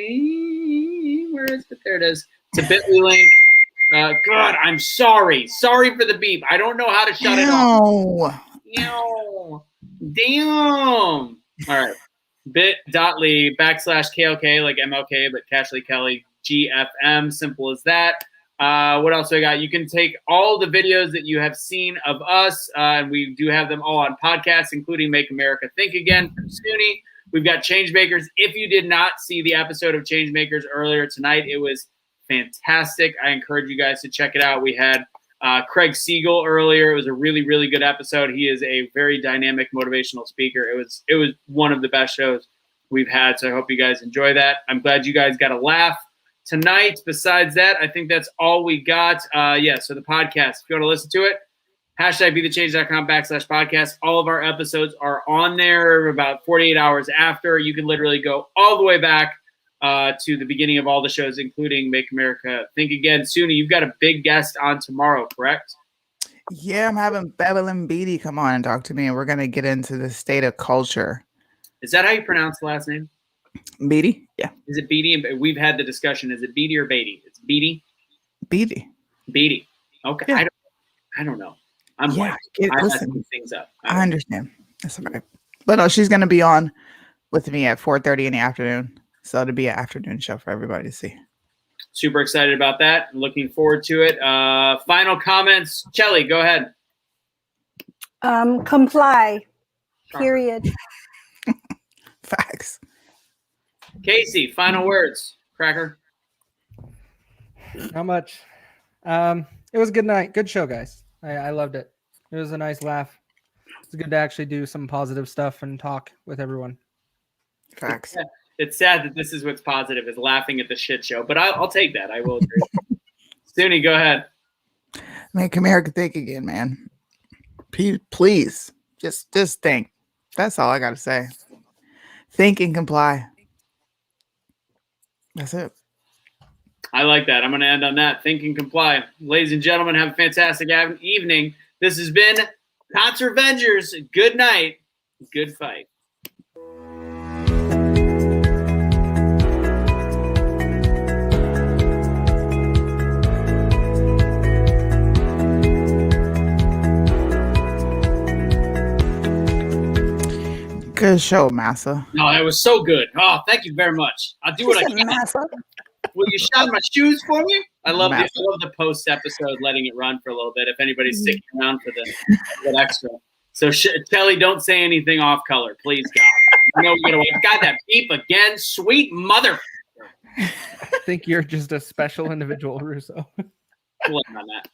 Where is it? There it is. It's a Bitly link. God, I'm sorry. Sorry for the beep. I don't know how to shut it off. Damn. All right. bit.ly/KLK, like MLK, but Cashley Kelly, GFM. Simple as that. What else I got? You can take all the videos that you have seen of us, and we do have them all on podcasts, including Make America Think Again from SUNY. We've got Changemakers. If you did not see the episode of Changemakers earlier tonight, it was fantastic. I encourage you guys to check it out. We had Craig Siegel earlier. It was a really, really good episode. He is a very dynamic, motivational speaker. It was one of the best shows we've had. So I hope you guys enjoy that. I'm glad you guys got a laugh tonight. Besides that, I think that's all we got. So the podcast, if you want to listen to it, #BeTheChange.com/podcast. All of our episodes are on there about 48 hours after. You can literally go all the way back to the beginning of all the shows, including Make America Think Again. Suni, you've got a big guest on tomorrow, correct? Yeah, I'm having Bevel and Beatty come on and talk to me, and we're going to get into the state of culture. Is that how you pronounce the last name? Beatty? Yeah. Is it Beatty? We've had the discussion. Is it Beatty or Beatty? It's Beatty? Beatty. Beatty. Okay. Yeah. I don't know. I'm Yeah, white. I listen, mess these things up. I understand. That's all right. But no, she's going to be on with me at 4:30 in the afternoon. So it'll be an afternoon show for everybody to see. Super excited about that. Looking forward to it. Final comments. Chelly, go ahead. Comply. Period. Facts. Casey, final words. Cracker. Not much. It was a good night. Good show, guys. I loved it. It was a nice laugh. It's good to actually do some positive stuff and talk with everyone. Facts. It's sad that this is what's positive, is laughing at the shit show, but I'll take that. I will agree. Suni, go ahead. Make America think again, man. Please, just think. That's all I got to say. Think and comply. That's it. I like that. I'm going to end on that. Think and comply. Ladies and gentlemen, have a fantastic evening. This has been ConserVengers. Good night. Good fight. Good show, Massa. No, that was so good. Oh, thank you very much. I'll do what I can. Massa. Will you shine my shoes for me? I love Massa. the post episode, letting it run for a little bit. If anybody's sticking around for that extra. So, Kelly, don't say anything off color, please, God. You know we got that beep again. Sweet mother. I think you're just a special individual, Russo. Look on that.